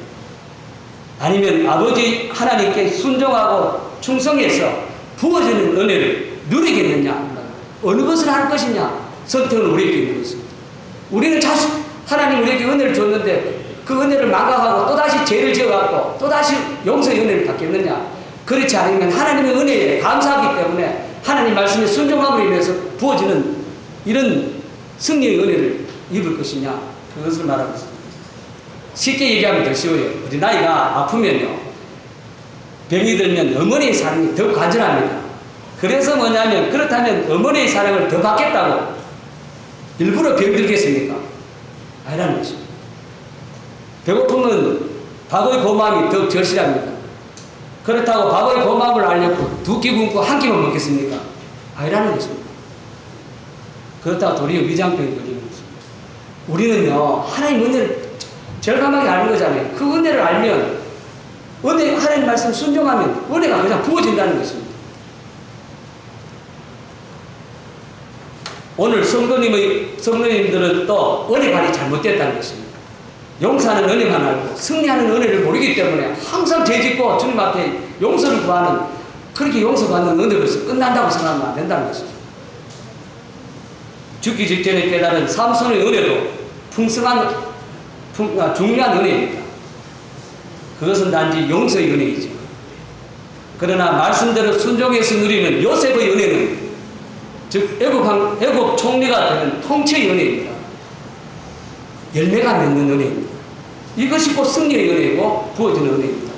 아니면 아버지 하나님께 순종하고 충성해서 부어지는 은혜를 누리겠느냐, 어느 것을 할 것이냐 선택은 우리에게 있는 것입니다. 우리는 하나님 우리에게 은혜를 줬는데 그 은혜를 망각하고 또다시 죄를 지어갖고 또다시 용서의 은혜를 받겠느냐. 그렇지 않으면 하나님의 은혜에 감사하기 때문에 하나님 말씀에 순종함으로 인해서 부어지는 이런 승리의 은혜를 입을 것이냐, 그것을 말하고 있습니다. 쉽게 얘기하면 더 쉬워요. 우리 나이가 아프면요, 병이 들면 어머니의 사랑이 더 간절합니다. 그래서 뭐냐면, 그렇다면 어머니의 사랑을 더 받겠다고 일부러 병들겠습니까? 아니라는 것입니다. 배고픔은 밥의 고마움이 더 절실합니다. 그렇다고 밥의 고마움을 알려고 두 끼 굶고 한 끼만 먹겠습니까? 아니라는 것입니다. 그렇다고 도리어 위장병이 걸리는 것입니다. 우리는요, 하나님 은혜를 절감하게 아는 거잖아요. 그 은혜를 알면, 하나님 말씀 순종하면 은혜가 그냥 부어진다는 것입니다. 오늘 성도님들은 또 은혜관이 잘못됐다는 것입니다. 용서하는 은혜만 알고 승리하는 은혜를 모르기 때문에 항상 죄짓고 주님 앞에 용서를 구하는, 그렇게 용서받는 은혜로서 끝난다고 생각하면 안 된다는 것이죠. 죽기 직전에 깨달은 삼손의 은혜도 중요한 은혜입니다. 그것은 단지 용서의 은혜이죠. 그러나 말씀대로 순종해서 누리는 요셉의 은혜는 즉 애굽 총리가 되는 통치의 은혜입니다. 열매가 맺는 은혜입니다. 이것이 곧 승리의 은혜이고 부어지는 은혜입니다.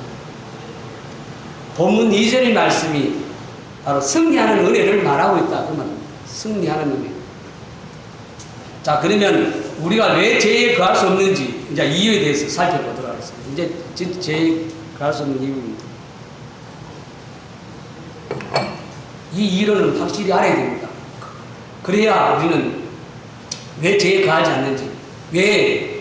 본문 2절의 말씀이 바로 승리하는 은혜를 말하고 있다. 그 말입니다. 승리하는 은혜. 자, 그러면 우리가 왜 죄에 거할 수 없는지 이제 이유에 대해서 살펴보도록 하겠습니다. 이제 죄에 거할 수 없는 이유입니다. 이 이유는 확실히 알아야 됩니다. 그래야 우리는 왜 죄에 거하지 않는지, 왜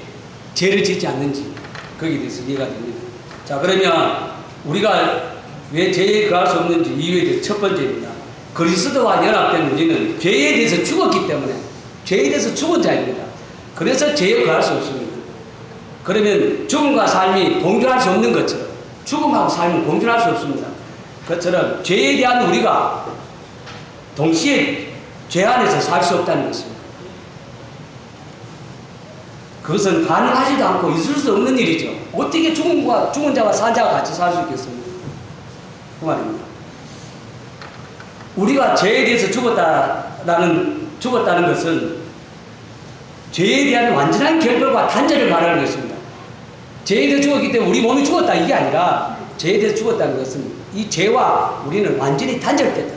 죄를 짓지 않는지 거기에 대해서 이해가 됩니다. 자, 그러면 우리가 왜 죄에 거할 수 없는지 이유에 대해서 첫 번째입니다. 그리스도와 연합된 우리는 죄에 대해서 죽었기 때문에 죄에 대해서 죽은 자입니다. 그래서 죄에 거할 수 없습니다. 그러면 죽음과 삶이 공존할 수 없는 것처럼 죽음하고 삶은 공존할 수 없습니다. 그처럼 죄에 대한 우리가 동시에 죄 안에서 살 수 없다는 것입니다. 그것은 가능하지도 않고 있을 수 없는 일이죠. 어떻게 죽은 자와 산 자가 같이 살 수 있겠습니까? 그 말입니다. 우리가 죄에 대해서 죽었다는 것은 죄에 대한 완전한 결별과 단절을 말하는 것입니다. 죄에 대해서 죽었기 때문에 우리 몸이 죽었다 이게 아니라 죄에 대해서 죽었다는 것은 이 죄와 우리는 완전히 단절됐다.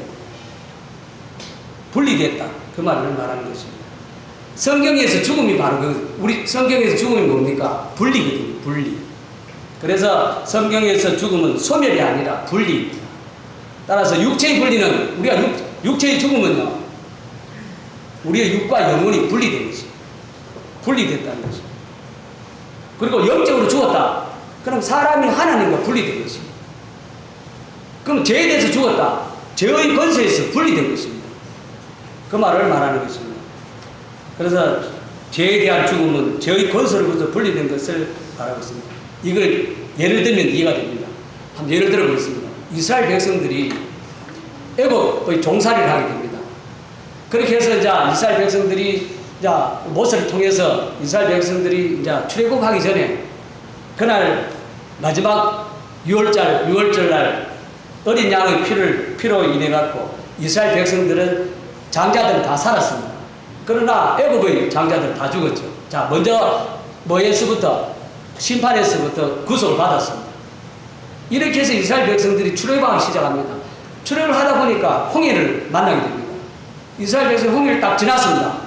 분리됐다. 그 말을 말하는 것입니다. 성경에서 죽음이 바로 우리 성경에서 죽음이 뭡니까? 분리거든요. 분리. 그래서 성경에서 죽음은 소멸이 아니라 분리입니다. 따라서 육체의 분리는 우리가 육체의 죽음은요. 우리의 육과 영혼이 분리된 것입니다. 분리됐다는 것입니다. 그리고 영적으로 죽었다. 그럼 사람이 하나님과 분리된 것입니다. 그럼 죄에 대해서 죽었다. 죄의 권세에서 분리된 것입니다. 그 말을 말하는 것입니다. 그래서 죄에 대한 죽음은 죄의 권세로부터 분리된 것을 말하고 있습니다. 이걸 예를 들면 이해가 됩니다. 한번 예를 들어 보겠습니다. 이스라엘 백성들이 애굽의 종살이를 하게 됩니다. 그렇게 해서 이제 이스라엘 백성들이 이제 모세를 통해서 이스라엘 백성들이 이제 출애굽하기 전에 그날 마지막 6월절 날 어린 양의 피로 인해 갖고 이스라엘 백성들은 장자들은 다 살았습니다. 그러나 애굽의 장자들은 다 죽었죠. 자, 먼저 뭐에서부터 심판에서부터 구속을 받았습니다. 이렇게 해서 이스라엘 백성들이 출애굽하기 시작합니다. 출애굽을 하다 보니까 홍해를 만나게 됩니다. 이스라엘 백성이 홍해를 딱 지났습니다.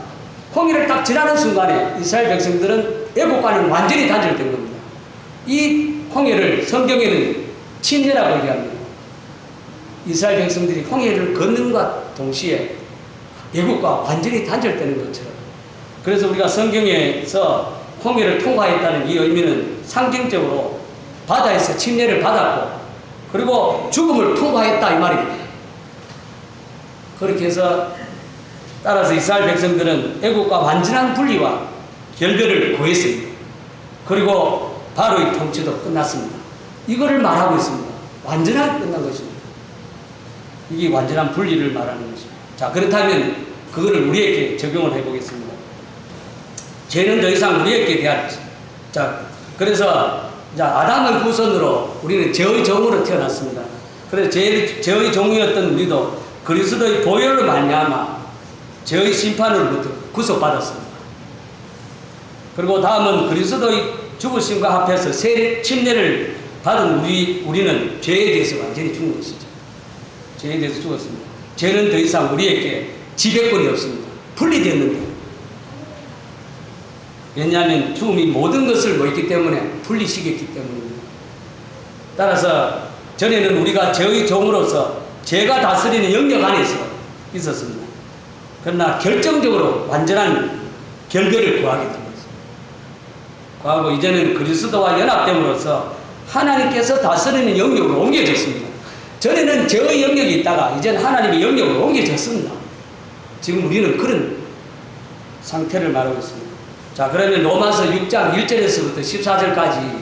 홍해를 딱 지나는 순간에 이스라엘 백성들은 애국과는 완전히 단절된 겁니다. 이 홍해를 성경에는 침례라고 얘기합니다. 이스라엘 백성들이 홍해를 걷는과 동시에 애국과 완전히 단절되는 것처럼. 그래서 우리가 성경에서 홍해를 통과했다는 이 의미는 상징적으로 바다에서 침례를 받았고 그리고 죽음을 통과했다 이 말입니다. 그렇게 해서 따라서 이스라엘 백성들은 애국과 완전한 분리와 결별을 구했습니다. 그리고 바로의 통치도 끝났습니다. 이거를 말하고 있습니다. 완전하게 끝난 것입니다. 이게 완전한 분리를 말하는 것입니다. 자, 그렇다면 그거를 우리에게 적용을 해보겠습니다. 죄는 더 이상 우리에게 대할 것입니다. 자, 그래서 아담의 후손으로 우리는 죄의 종으로 태어났습니다. 그래서 죄의 종이었던 우리도 그리스도의 보혈로 말미암아 죄의 심판으로부터 구속받았습니다. 그리고 다음은 그리스도의 죽으심과 합해서 새 침례를 받은 우리는 죄에 대해서 완전히 죽은 것이죠. 죄에 대해서 죽었습니다. 죄는 더 이상 우리에게 지배권이 없습니다. 분리되었는데. 왜냐하면 죽음이 모든 것을 먹기 때문에 분리시켰기 때문입니다. 따라서 전에는 우리가 죄의 종으로서 죄가 다스리는 영역 안에서 있었습니다. 그러나 결정적으로 완전한 결별을 구하게 된 것입니다. 구하고 이제는 그리스도와 연합됨으로써 하나님께서 다스리는 영역으로 옮겨졌습니다. 전에는 죄의 영역이 있다가 이제는 하나님의 영역으로 옮겨졌습니다. 지금 우리는 그런 상태를 말하고 있습니다. 자, 그러면 로마서 6장 1절에서부터 14절까지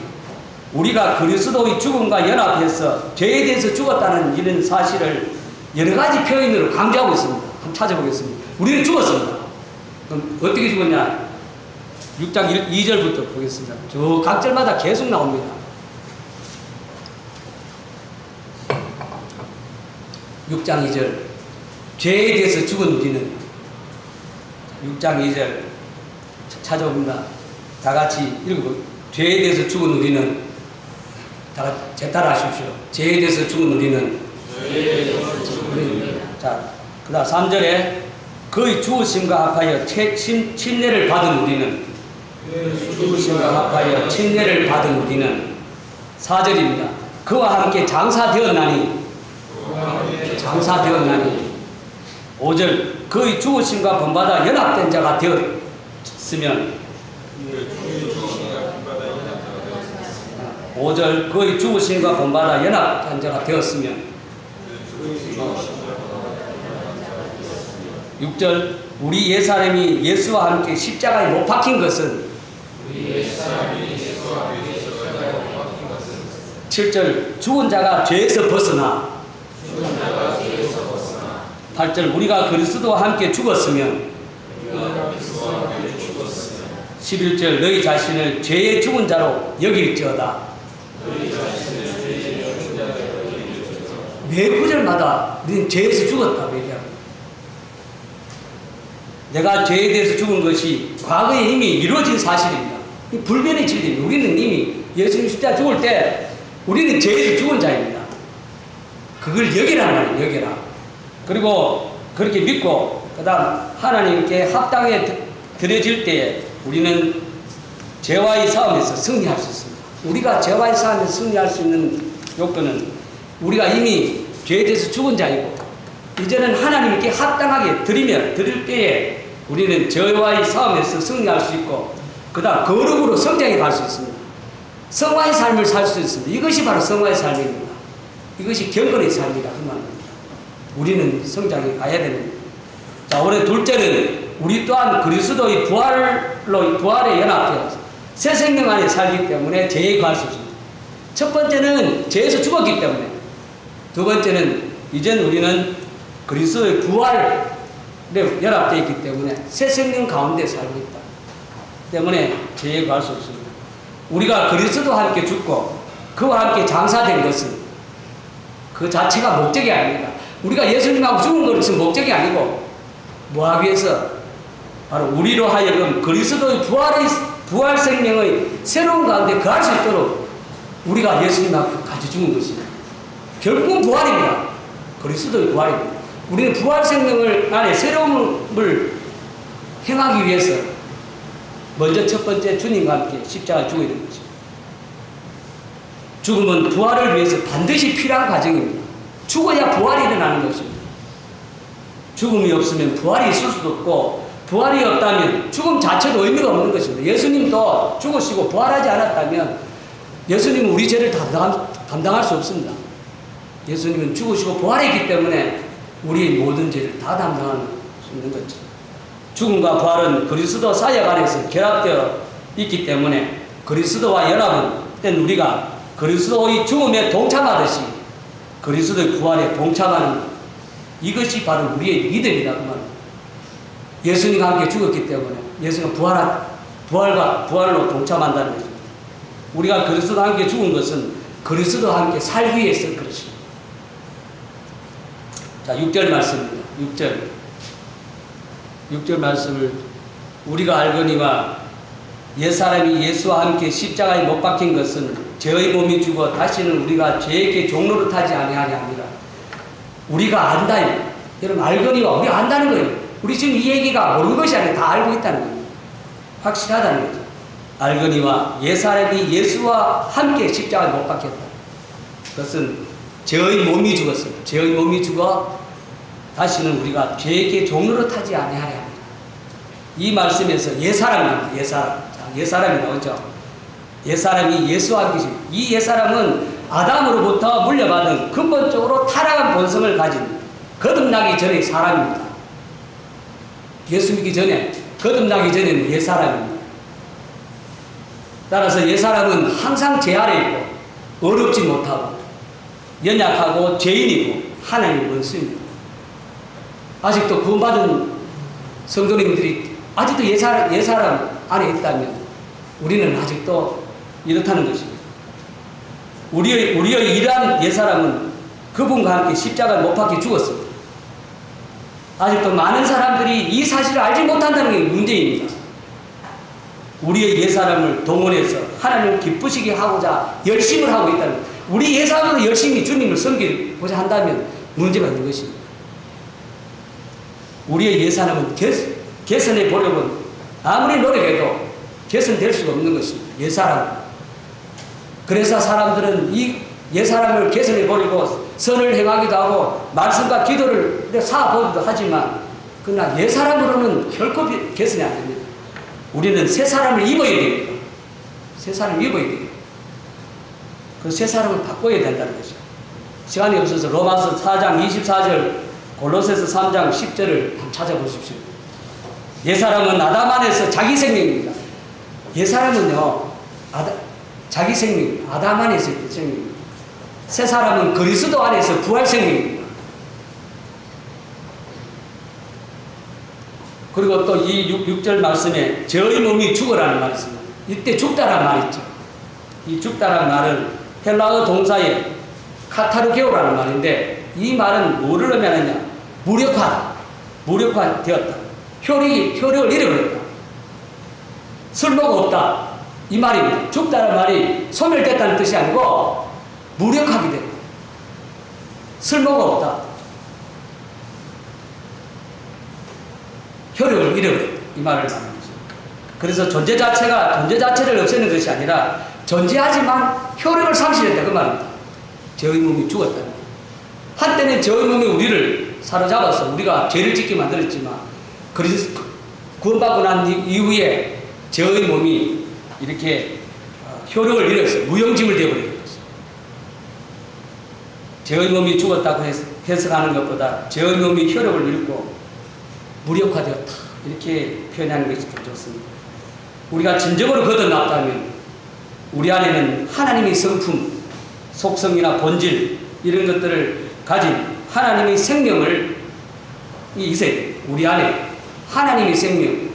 우리가 그리스도의 죽음과 연합해서 죄에 대해서 죽었다는 이런 사실을 여러 가지 표현으로 강조하고 있습니다. 한번 찾아보겠습니다. 우리는 죽었습니다. 그럼 어떻게 죽었냐? 6장 2절부터 보겠습니다. 저 각절마다 계속 나옵니다. 6장 2절. 죄에 대해서 죽은 우리는 6장 2절 찾아봅니다. 다 같이 읽어보. 죄에 대해서 죽은 우리는 다 같이 제 따라하십시오. 죄에 대해서 죽은 우리는 자, 그다음 3절에 그의 죽으심과 합하여 침례를 받은 우리는 죽으심과 합하여 침례를 받은 우리는 4절입니다. 그와 함께 장사되었나니 5절 그의 죽으심과 본받아 연합된 자가 되었으면 5절 그의 죽으심과 본받아 연합된 자가 되었으면 6절 우리 옛사람이 예수와 함께 십자가에 못 박힌 것은 7절 죽은 자가 죄에서 벗어나 8절 우리가 그리스도와 함께 죽었으면 11절 너희 자신을 죄의 죽은 자로 여길지어다. 매 구절마다 우리는 죄에서 죽었다고 얘기합니다. 내가 죄에 대해서 죽은 것이 과거에 이미 이루어진 사실입니다. 불변의 진리입니다. 우리는 이미 예수님 십자가 죽을 때 우리는 죄에서 죽은 자입니다. 그걸 여기란 말이에요. 여기라. 그리고 그렇게 믿고 그 다음 하나님께 합당에 드려질 때에 우리는 죄와의 싸움에서 승리할 수 있습니다. 우리가 죄와의 싸움에서 승리할 수 있는 요건은 우리가 이미 죄에 대해서 죽은 자이고 이제는 하나님께 합당하게 드릴 때에 우리는 죄와의 싸움에서 승리할 수 있고 그 다음 거룩으로 성장해 갈 수 있습니다. 성화의 삶을 살 수 있습니다. 이것이 바로 성화의 삶입니다. 이것이 경건의 삶이다 그 말입니다. 우리는 성장해 가야 됩니다. 자, 오늘 둘째는 우리 또한 그리스도의 부활에 연합되어서 새 생명 안에 살기 때문에 죄에 거할 수 있습니다. 첫 번째는 죄에서 죽었기 때문에, 두 번째는 이젠 우리는 그리스도의 부활에 연합되어 있기 때문에 새 생명 가운데 살고 있다. 때문에 죄에 거할 수 없습니다. 우리가 그리스도와 함께 죽고 그와 함께 장사된 것은 그 자체가 목적이 아닙니다. 우리가 예수님하고 죽은 것은 목적이 아니고 뭐 하기 위해서 바로 우리로 하여금 그리스도의 부활 생명의 새로운 가운데 거할 수 있도록 우리가 예수님하고 같이 죽은 것입니다. 결국은 부활입니다. 그리스도의 부활입니다. 우리는 부활 생명을 안에 새로움을 행하기 위해서 먼저 첫 번째 주님과 함께 십자가에 죽어야 되는 것입니다. 죽음은 부활을 위해서 반드시 필요한 과정입니다. 죽어야 부활이 일어나는 것입니다. 죽음이 없으면 부활이 있을 수도 없고 부활이 없다면 죽음 자체도 의미가 없는 것입니다. 예수님도 죽으시고 부활하지 않았다면 예수님은 우리 죄를 감당할 수 없습니다. 예수님은 죽으시고 부활했기 때문에 우리의 모든 죄를 다 담당할 수 있는 거죠. 죽음과 부활은 그리스도 사역 안에서 결합되어 있기 때문에 그리스도와 연합된 우리가 그리스도의 죽음에 동참하듯이 그리스도의 부활에 동참하는 이것이 바로 우리의 믿음이다 그 말입니다. 예수님과 함께 죽었기 때문에 예수님은 부활로 동참한다는 것입니다. 우리가 그리스도와 함께 죽은 것은 그리스도와 함께 살기 위해서 그렇습니다. 자, 6절 말씀입니다. 6절 말씀을 우리가 알거니와 옛사람이 예수와 함께 십자가에 못 박힌 것은 죄의 몸이 죽어 다시는 우리가 죄에게 종로를 타지 아니하려 합니다. 우리가 안다요. 여러분 알거니와 우리가 안다는 거예요. 우리 지금 이 얘기가 모르는 것이 아니라 다 알고 있다는 거예요. 확실하다는 거죠. 알거니와 옛사람이 예수와 함께 십자가에 못 박혔다. 그것은 죄의 몸이 죽었습니다. 죄의 몸이 죽어 다시는 우리가 죄에게 종로를 타지 아니하려 합니다. 이 말씀에서 옛사람입니다. 옛사람이 나오죠. 옛사람이 예수와 함께 이 옛사람은 아담으로부터 물려받은 근본적으로 타락한 본성을 가진 거듭나기 전의 사람입니다. 예수 믿기 전에 거듭나기 전에는 옛사람입니다. 따라서 옛사람은 항상 죄 아래 있고 어렵지 못하고 연약하고 죄인이고 하나님의 원수입니다. 아직도 구원받은 성도님들이 아직도 옛사람 안에 있다면 우리는 아직도 이렇다는 것입니다. 우리의 이러한 옛사람은 그분과 함께 십자가에 못 박혀 죽었습니다. 아직도 많은 사람들이 이 사실을 알지 못한다는 게 문제입니다. 우리의 옛사람을 동원해서 하나님을 기쁘시게 하고자 열심을 하고 있다는 거예요. 우리 옛사람으로 열심히 주님을 섬기고자 한다면 문제가 있는 것입니다. 우리의 옛사람은 개선해 보려면 아무리 노력해도 개선될 수가 없는 것입니다. 옛사람. 그래서 사람들은 이 옛사람을 개선해 보려고 선을 행하기도 하고 말씀과 기도를 쌓아보기도 하지만 그러나 옛사람으로는 결코 개선이 안 됩니다. 우리는 새 사람을 입어야 됩니다. 새 사람을 입어야 됩니다. 그 새 사람을 바꿔야 된다는 것이죠. 시간이 없어서 로마서 4장 24절, 골로새서 3장 10절을 한번 찾아보십시오. 옛사람은 아담 안에서 자기 생명입니다. 옛사람은요, 자기 생명, 아담 안에서 생명입니다. 새 사람은 그리스도 안에서 부활 생명입니다. 그리고 또 이 6절 말씀에 저의 몸이 죽어라는 말이 있습니다. 이때 죽다란 말이 있죠. 이 죽다란 말은 헬라어 동사에 카타르게오라는 말인데 이 말은 뭐를 의미하느냐? 무력화되었다. 효력을 잃어버렸다. 쓸모가 없다. 이 말입니다. 죽다는 말이 소멸됐다는 뜻이 아니고 무력하게 됐다. 쓸모가 없다. 효력을 잃어버렸다. 이 말을 말하는 거죠. 그래서 존재 자체를 없애는 것이 아니라 존재하지만 효력을 상실했다. 그 말입니다. 저의 몸이 죽었다. 한때는 저의 몸이 우리를 사로잡아서 우리가 죄를 짓게 만들었지만 구원받고 난 이후에 저의 몸이 이렇게 효력을 잃어서 무용지물 되어버린 것입니다. 저의 몸이 죽었다고 해석하는 것보다 저의 몸이 효력을 잃고 무력화되었다. 이렇게 표현하는 것이 좀 좋습니다. 우리가 진정으로 걷어놨다면 우리 안에는 하나님의 성품, 속성이나 본질 이런 것들을 가진 하나님의 생명을 있어야 돼요. 우리 안에 하나님의 생명,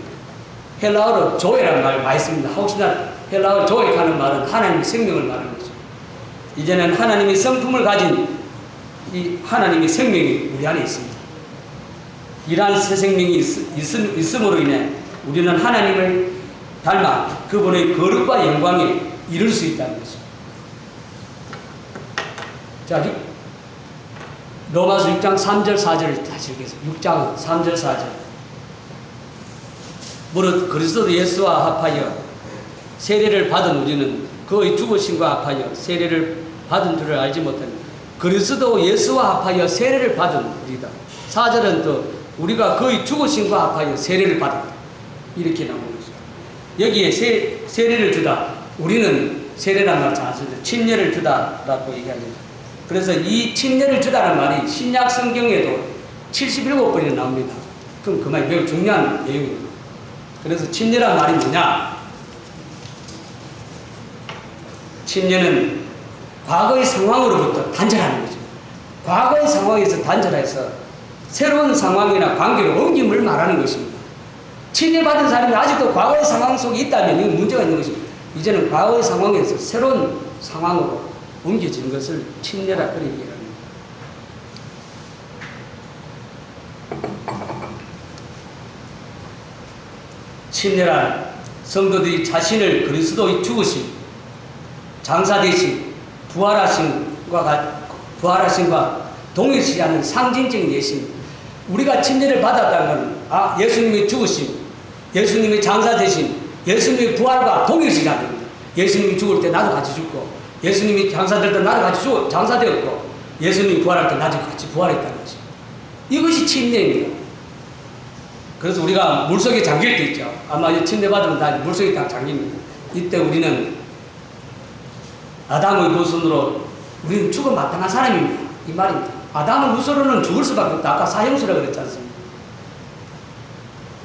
헬라어로 조에라는 말 많이 씁니다. 혹시나 헬라어 조에하는 말은 하나님의 생명을 말하는 거죠. 이제는 하나님의 성품을 가진 이 하나님의 생명이 우리 안에 있습니다. 이러한 새 생명이 있음으로 인해 우리는 하나님을 닮아 그분의 거룩과 영광에 이룰 수 있다는 것입니다. 자, 로마서 6장 3절 4절을 다시 읽겠습니다. 6장 3절 4절. 무릇 그리스도 예수와 합하여 세례를 받은 우리는 그의 죽으심과 합하여 세례를 받은 줄을 알지 못하니 그리스도 예수와 합하여 세례를 받은 우리다. 4절은 또 우리가 그의 죽으심과 합하여 세례를 받았다. 이렇게 나오는 거죠. 여기에 세례를 주다. 우리는 세례란 말 잘 쓰죠. 침례를 주다라고 얘기합니다. 그래서 이 침례를 주다는 말이 신약 성경에도 77번이나 나옵니다. 그럼 그 말이 매우 중요한 내용입니다. 그래서 침례란 말이 뭐냐? 침례는 과거의 상황으로부터 단절하는 거죠. 과거의 상황에서 단절해서 새로운 상황이나 관계로 옮김을 말하는 것입니다. 침례받은 사람이 아직도 과거의 상황 속에 있다면 이건 문제가 있는 것입니다. 이제는 과거의 상황에서 새로운 상황으로 옮겨지는 것을 침례라 그렇게 얘기합니다. 침례란 성도들이 자신을 그리스도의 죽으심, 장사되심, 부활하심과 동일시하는 상징적인 예시입니다. 우리가 침례를 받았다는 건 예수님의 죽으심, 예수님의 장사되심, 예수님의 부활과 동일시하는 겁니다. 예수님이 죽을 때 나도 같이 죽고 예수님이 장사될 때 나도 같이 장사되었고 예수님이 부활할 때 나도 같이 부활했다는 것입니다. 이것이 침례입니다. 그래서 우리가 물속에 잠길 때 있죠. 아마 침례 받으면 다 물속에 다 잠깁니다. 이때 우리는 아담의 후손으로 우리는 죽어 마땅한 사람입니다. 이 말입니다. 아담의 후손으로는 죽을 수밖에 없다. 아까 사형수라고 그랬지 않습니까?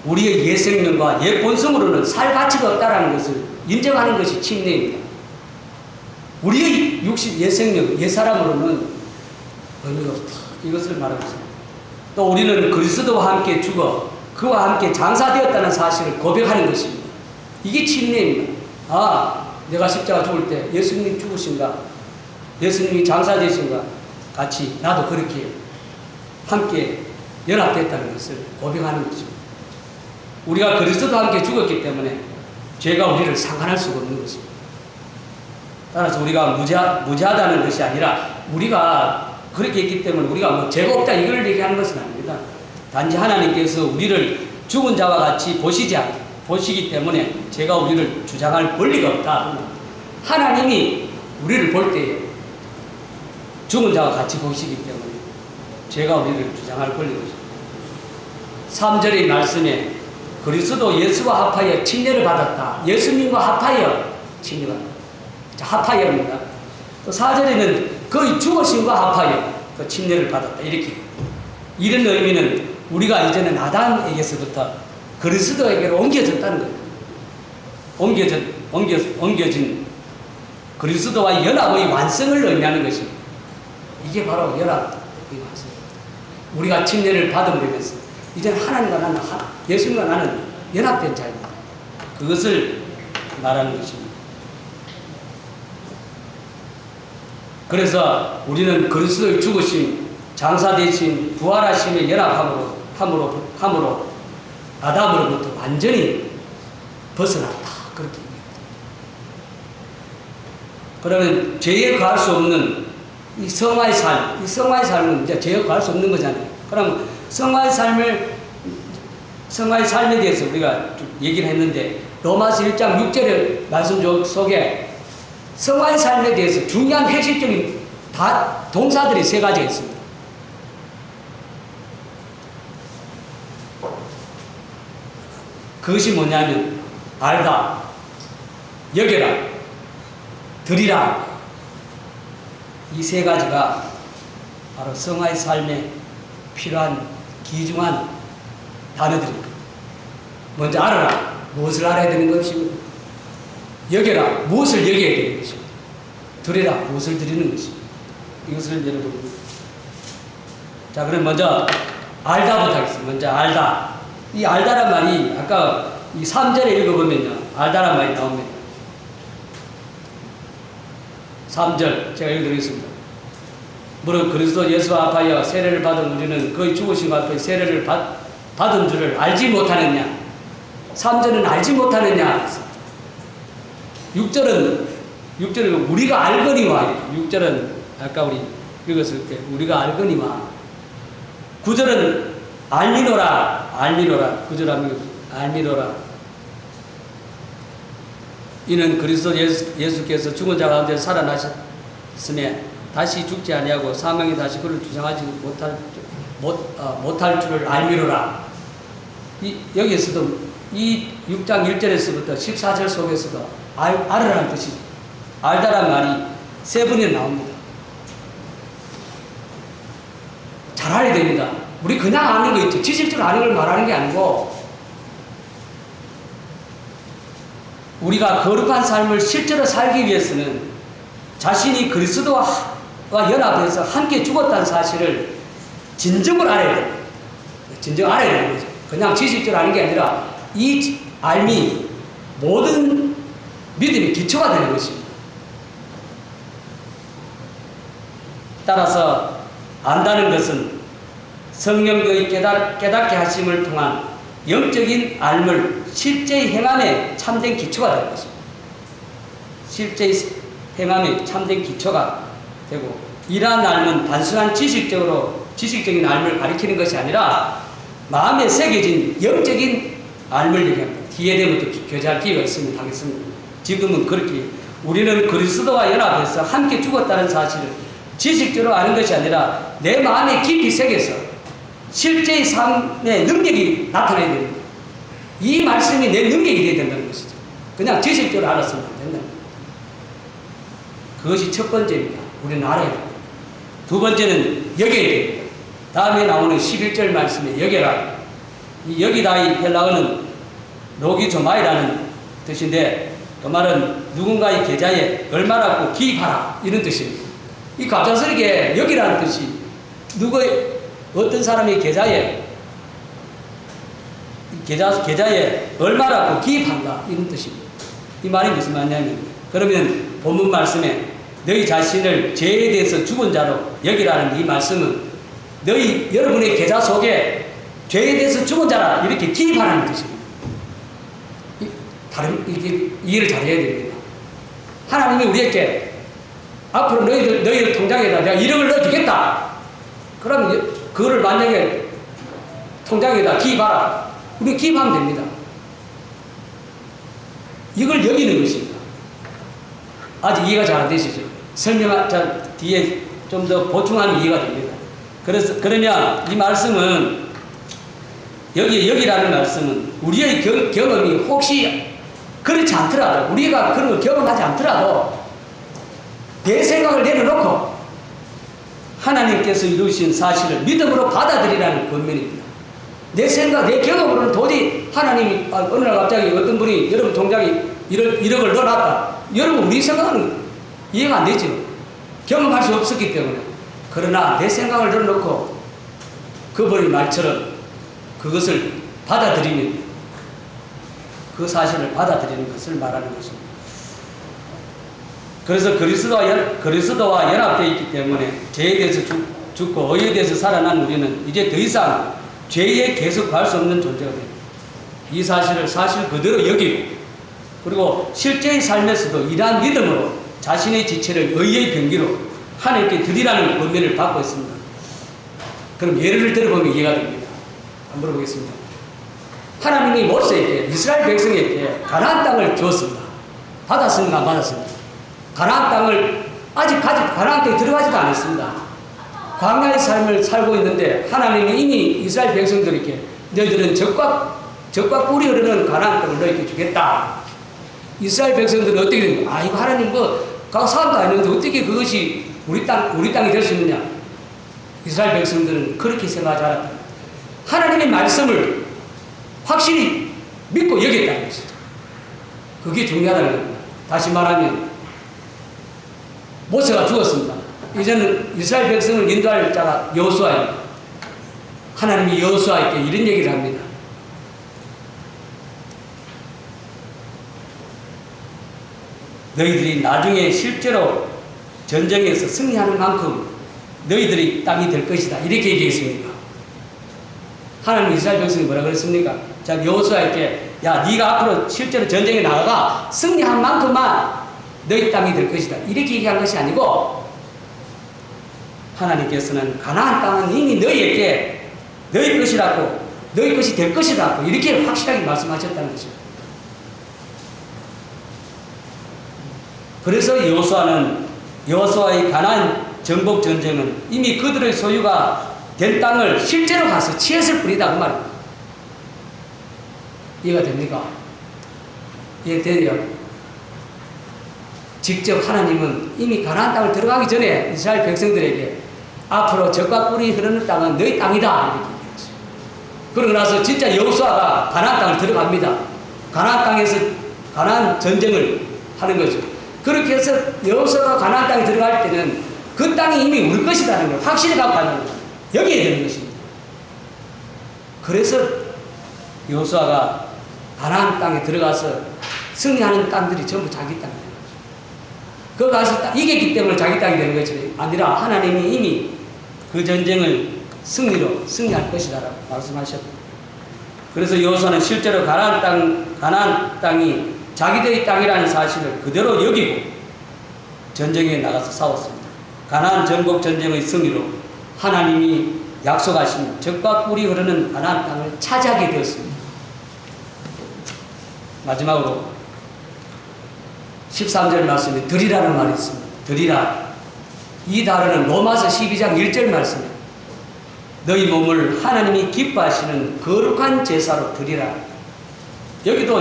우리의 옛 생명과 옛 본성으로는 살 가치가 없다는 것을 인정하는 것이 침례입니다. 우리의 옛 생명, 옛 사람으로는 의미가 없다. 이것을 말하고 있습니다. 또 우리는 그리스도와 함께 죽어 그와 함께 장사되었다는 사실을 고백하는 것입니다. 이게 침례입니다. 내가 십자가 죽을 때 예수님이 죽으신가, 예수님이 장사되신가 같이 나도 그렇게 함께 연합됐다는 것을 고백하는 것입니다. 우리가 그리스도와 함께 죽었기 때문에 죄가 우리를 상관할 수가 없는 것입니다. 따라서 우리가 무죄하다는 것이 아니라 우리가 그렇게 했기 때문에 우리가 뭐 죄가 없다 이걸 얘기하는 것은 아닙니다. 단지 하나님께서 우리를 죽은 자와 같이 보시기 때문에 죄가 우리를 주장할 권리가 없다. 하나님이 우리를 볼 때에 죽은 자와 같이 보시기 때문에 죄가 우리를 주장할 권리가 없습니다. 3절의 말씀에 그리스도 예수와 합하여 침례를 받았다. 예수님과 합하여 침례를 받았다. 합하여입니다. 또 4절에는 그의 죽으심과 합하여 그 침례를 받았다. 이렇게. 이런 의미는 우리가 이제는 아담에게서부터 그리스도에게로 옮겨졌다는 거예요. 옮겨진 그리스도와 연합의 완성을 의미하는 것입니다. 이게 바로 연합의 완성입니다. 우리가 침례를 받음으로써 이제는 하나님과 나는, 예수님과 나는 연합된 자입니다. 그것을 말하는 것입니다. 그래서 우리는 그리스도의 죽으심, 장사되신, 부활하심에 연합함으로 아담으로부터 완전히 벗어났다. 그렇게 얘기합니다. 그러면 죄에 가할 수 없는 이 성화의 삶은 이제 죄에 가할 수 없는 거잖아요. 그럼 성화의 삶에 대해서 우리가 얘기를 했는데 로마서 1장 6절의 말씀 속에 성화의 삶에 대해서 중요한 핵심적인 동사들이 3가지가 있습니다. 그것이 뭐냐면 알다, 여겨라, 들이라. 이 3가지가 바로 성화의 삶에 필요한 귀중한 단어들입니다. 먼저 알아라. 무엇을 알아야 되는 것이고, 여겨라. 무엇을 여겨야 되는 것이고, 들으라. 무엇을 들이는 것이고. 이것을 여러분. 자, 그럼 먼저 알다부터 하겠습니다. 먼저 알다. 이 알다란 말이 아까 이 3절에 읽어보면요. 알다란 말이 나옵니다. 3절 제가 읽어드리겠습니다. 무릇 그리스도 예수와 합하여 세례를 받은 우리는 그의 죽으심과 앞에 세례를 받은 줄을 알지 못하느냐. 3절은 알지 못하느냐. 6절은 우리가 알거니와. 6절은 아까 우리 읽었을 때 우리가 알거니와. 9절은 알미노라. 9절 하면 알미노라. 이는 그리스도 예수께서 죽은 자 가운데 살아나셨음에 다시 죽지 아니하고 사망이 다시 그를 주장하지 못할 줄을 알미노라. 여기에서도 이 6장 1절에서부터 14절 속에서도 알으라는 뜻이, 알다란 말이 3번이나 나옵니다. 잘 알아야 됩니다. 우리 그냥 아는 거 있죠. 지식적으로 아는 걸 말하는 게 아니고, 우리가 거룩한 삶을 실제로 살기 위해서는 자신이 그리스도와 연합해서 함께 죽었다는 사실을 진정을 알아야 됩니다. 진정 알아야 되는 거죠. 그냥 지식적으로 아는 게 아니라 이 알미 모든 믿음의 기초가 되는 것입니다. 따라서 안다는 것은 성령의 깨닫게 하심을 통한 영적인 알물 실제의 행함에 참된 기초가 되는 것입니다. 실제의 행함에 참된 기초가 되고, 이러한 알은 단순한 지식적인 알을 가리키는 것이 아니라 마음에 새겨진 영적인 알을 얘기합니다. 뒤에 되면 또 교제할 기회가 있으면 하겠습니다. 지금은 그렇게 우리는 그리스도와 연합해서 함께 죽었다는 사실을 지식적으로 아는 것이 아니라 내 마음에 깊이 새겨서 실제의 삶의 능력이 나타나야 됩니다. 이 말씀이 내 능력이 되어야 된다는 것이죠. 그냥 지식적으로 알았으면 안 된다는 거예요. 그것이 첫 번째입니다. 우리는 알아야 됩니다. 두 번째는 여겨야 됩니다. 다음에 나오는 11절 말씀에 여겨라. 이 여기다의 헬라어는 로기조마이라는 뜻인데, 그 말은 누군가의 계좌에 얼마라고 기입하라 이런 뜻입니다. 이 갑작스럽게 여기라는 뜻이 어떤 사람의 계좌에 얼마라고 기입한다 이런 뜻입니다. 이 말이 무슨 말이냐면, 그러면 본문 말씀에 너희 자신을 죄에 대해서 죽은 자로 여기라는 이 말씀은 여러분의 계좌 속에 죄에 대해서 죽은 자라 이렇게 기입하라는 뜻입니다. 이게 이해를 잘해야 됩니다. 하나님이 우리에게 앞으로 너희들 통장에다 내가 1억을 넣어주겠다. 그러면 그거를 만약에 통장에다 기입하라. 우리 기입하면 됩니다. 이걸 여기는 것입니다. 아직 이해가 잘 안 되시죠? 뒤에 좀 더 보충하면 이해가 됩니다. 그러면 이 말씀은 여기라는 말씀은 우리의 경험이 혹시 그렇지 않더라도 우리가 그런 걸 경험하지 않더라도 내 생각을 내려놓고 하나님께서 이루신 사실을 믿음으로 받아들이라는 권면입니다. 내 생각, 내 경험으로는 도저히 하나님이 어느 날 갑자기 어떤 분이 여러분 통장에 1억을 넣어놨다. 여러분 우리 생각은 이해가 안 되죠. 경험할 수 없었기 때문에. 그러나 내 생각을 내려놓고 그분의 말처럼 그것을 받아들이는 그 사실을 받아들이는 것을 말하는 것입니다. 그래서 그리스도와 연합되어 있기 때문에 죄에 대해서 죽고 의에 대해서 살아난 우리는 이제 더 이상 죄에 계속할 수 없는 존재가 됩니다. 이 사실을 사실 그대로 여기고 그리고 실제의 삶에서도 이러한 믿음으로 자신의 지체를 의의 병기로 하나님께 드리라는 권면을 받고 있습니다. 그럼 예를 들어보면 이해가 됩니다. 한번 물어보겠습니다. 하나님이 모세에게 이스라엘 백성에게 가나안 땅을 주었습니다. 받았습니까? 안 받았습니까? 가나안 땅을 아직 가나안 땅에 들어가지도 않았습니다. 광야의 삶을 살고 있는데 하나님이 이미 이스라엘 백성들에게 너희들은 적과 꿀이 흐르는 가나안 땅을 너희에게 주겠다. 이스라엘 백성들은 어떻게 됩니까? 이거 하나님 가고 사람도 아니는데 어떻게 그것이 우리 땅이 될 수 있느냐? 이스라엘 백성들은 그렇게 생각하지 않았다. 하나님의 말씀을 확실히 믿고 여겼다는 것이죠. 그게 중요하다는 겁니다. 다시 말하면 모세가 죽었습니다. 이제는 이스라엘 백성을 인도할 자가 여호수아입니다. 하나님이 여호수아에게 이런 얘기를 합니다. 너희들이 나중에 실제로 전쟁에서 승리하는 만큼 너희들이 땅이 될 것이다. 이렇게 얘기했습니다. 하나님 이스라엘 백성이 뭐라 그랬습니까? 자, 여호수아에게 야, 네가 앞으로 실제로 전쟁에 나가가 승리한 만큼만 너희 땅이 될 것이다. 이렇게 얘기한 것이 아니고 하나님께서는 가나안 땅은 이미 너희에게 너희 것이라고 너희 것이 될 것이라고 이렇게 확실하게 말씀하셨다는 것입니다. 그래서 여호수아의 가나안 정복 전쟁은 이미 그들의 소유가 된 땅을 실제로 가서 취했을 뿐이다 그 말입니다. 이해가 됩니까? 이해돼요? 직접 하나님은 이미 가나안 땅을 들어가기 전에 이스라엘 백성들에게 앞으로 적과 꿀이 흐르는 땅은 너희 땅이다 이렇게 얘기했어요. 그러고 나서 진짜 여호수아가 가나안 땅을 들어갑니다. 가나안 땅에서 가나안 전쟁을 하는 거죠. 그렇게 해서 여호수아가 가나안 땅에 들어갈 때는 그 땅이 이미 우리 것이라는 걸 확실히 갖고 가는 거예요. 여기에 되는 것입니다. 그래서 여호수아가 가나안 땅에 들어가서 승리하는 땅들이 전부 자기 땅이 되는 거죠. 그 가서 이겼기 때문에 자기 땅이 되는 것이 아니라 하나님이 이미 그 전쟁을 승리할 것이다라고 말씀하셨고, 그래서 여호수아는 실제로 가나안 땅이 자기들의 땅이라는 사실을 그대로 여기고 전쟁에 나가서 싸웠습니다. 가나안 전복 전쟁의 승리로 하나님이 약속하신 적과 꿀이 흐르는 가나안 땅을 차지하게 되었습니다. 마지막으로 13절 말씀에 드리라는 말이 있습니다. 드리라. 이 단어는 로마서 12장 1절 말씀입니다. 너희 몸을 하나님이 기뻐하시는 거룩한 제사로 드리라. 여기도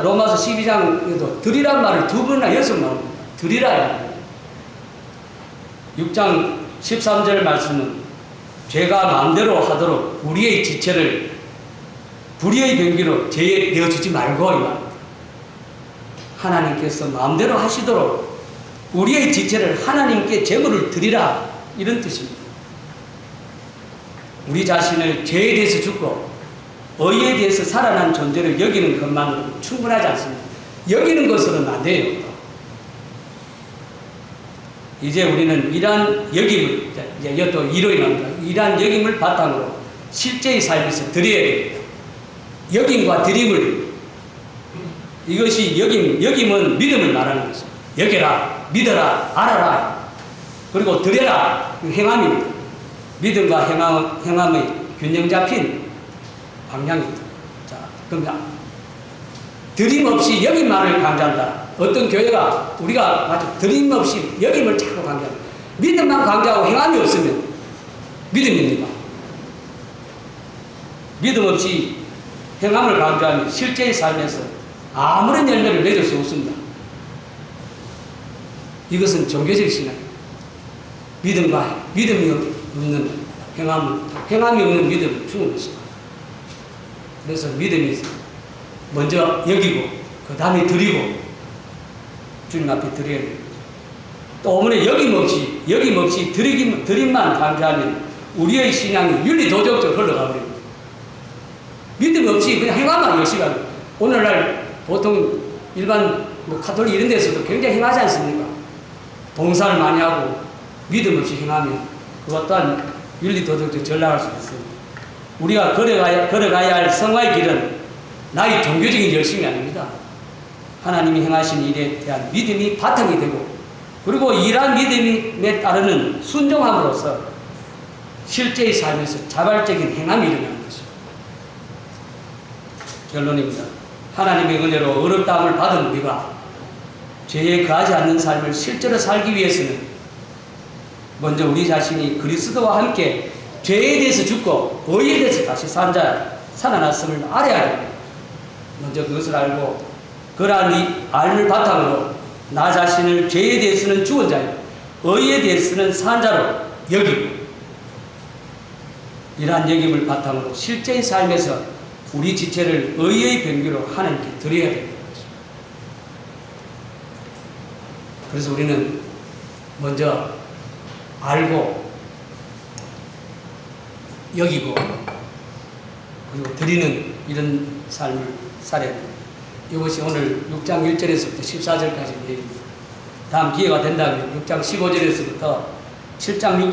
로마서 12장에도 드리란 말을 두 번이나 연습합니다. 드리라. 6장 13절 말씀은 죄가 마음대로 하도록 우리의 지체를 불의의 병기로 죄에 내어주지 말고 이 말입니다. 하나님께서 마음대로 하시도록 우리의 지체를 하나님께 제물을 드리라 이런 뜻입니다. 우리 자신을 죄에 대해서 죽고 의에 대해서 살아난 존재를 여기는 것만으로 충분하지 않습니다. 여기는 것으로는 안 돼요. 이제 우리는 이러한 여김을, 이제 또 이론이 나옵니다. 이러한 여김을 바탕으로 실제의 삶에서 드려야 됩니다. 여김과 드림을 이것이 여김은 믿음을 말하는 것입니다. 여겨라, 믿어라, 알아라, 그리고 드려라, 행함입니다. 믿음과 행함의 균형 잡힌 방향입니다. 자, 그럼 드림없이 여김만을 강조한다. 어떤 교회가 우리가 마치 드림없이 여김을 자꾸 강조한다. 믿음만 강조하고 행함이 없으면 믿음입니까? 믿음 없이 행함을 강조하면 실제의 삶에서 아무런 열매를 맺을 수 없습니다. 이것은 종교적 신앙입니다. 믿음이 없는 행함이 없는 믿음은 죽은 것입니다. 그래서 믿음이 먼저 여기고 그 다음에 드리고 주님 앞에 드려야 됩니다. 또 어머니 여김없이 드림만 강조하면 우리의 신앙이 윤리도덕적으로 흘러가버립니다. 믿음 없이 그냥 행함만 열심히 하고, 오늘날 보통 일반 가톨릭 이런 데서도 굉장히 행하지 않습니까? 봉사를 많이 하고 믿음 없이 행하면 그것 또한 윤리도덕적으로 전락할 수 있습니다. 우리가 걸어가야 할 성화의 길은 나의 종교적인 열심이 아닙니다. 하나님이 행하신 일에 대한 믿음이 바탕이 되고, 그리고 이러한 믿음에 따르는 순종함으로써 실제의 삶에서 자발적인 행함이 일어나는 것입니다. 결론입니다. 하나님의 은혜로 어렵다함을 받은 우리가 죄에 거하지 않는 삶을 실제로 살기 위해서는 먼저 우리 자신이 그리스도와 함께 죄에 대해서 죽고 의에 대해서 다시 살아났음을 알아야 됩니다. 먼저 그것을 알고 그러한 이 알을 바탕으로 나 자신을 죄에 대해서는 죽은 자요 의에 대해서는 산 자로 여기고, 이러한 여김을 바탕으로 실제의 삶에서 우리 지체를 의의 병기로 하나님께 드려야 됩니다. 그래서 우리는 먼저 알고 여기고 그리고 드리는 이런 삶을 살아야 됩니다. 이것이 오늘 6장 1절에서부터 14절까지 내용입니다. 다음 기회가 된다면 6장 15절에서부터 7장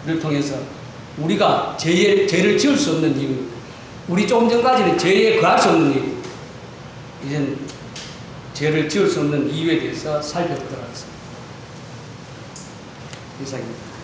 6절까지를 통해서 우리가 죄를 지을 수 없는 이유, 우리 조금 전까지는 죄에 거할 수 없는 이유, 이젠 죄를 지을 수 없는 이유에 대해서 살펴보도록 하겠습니다. 이상입니다.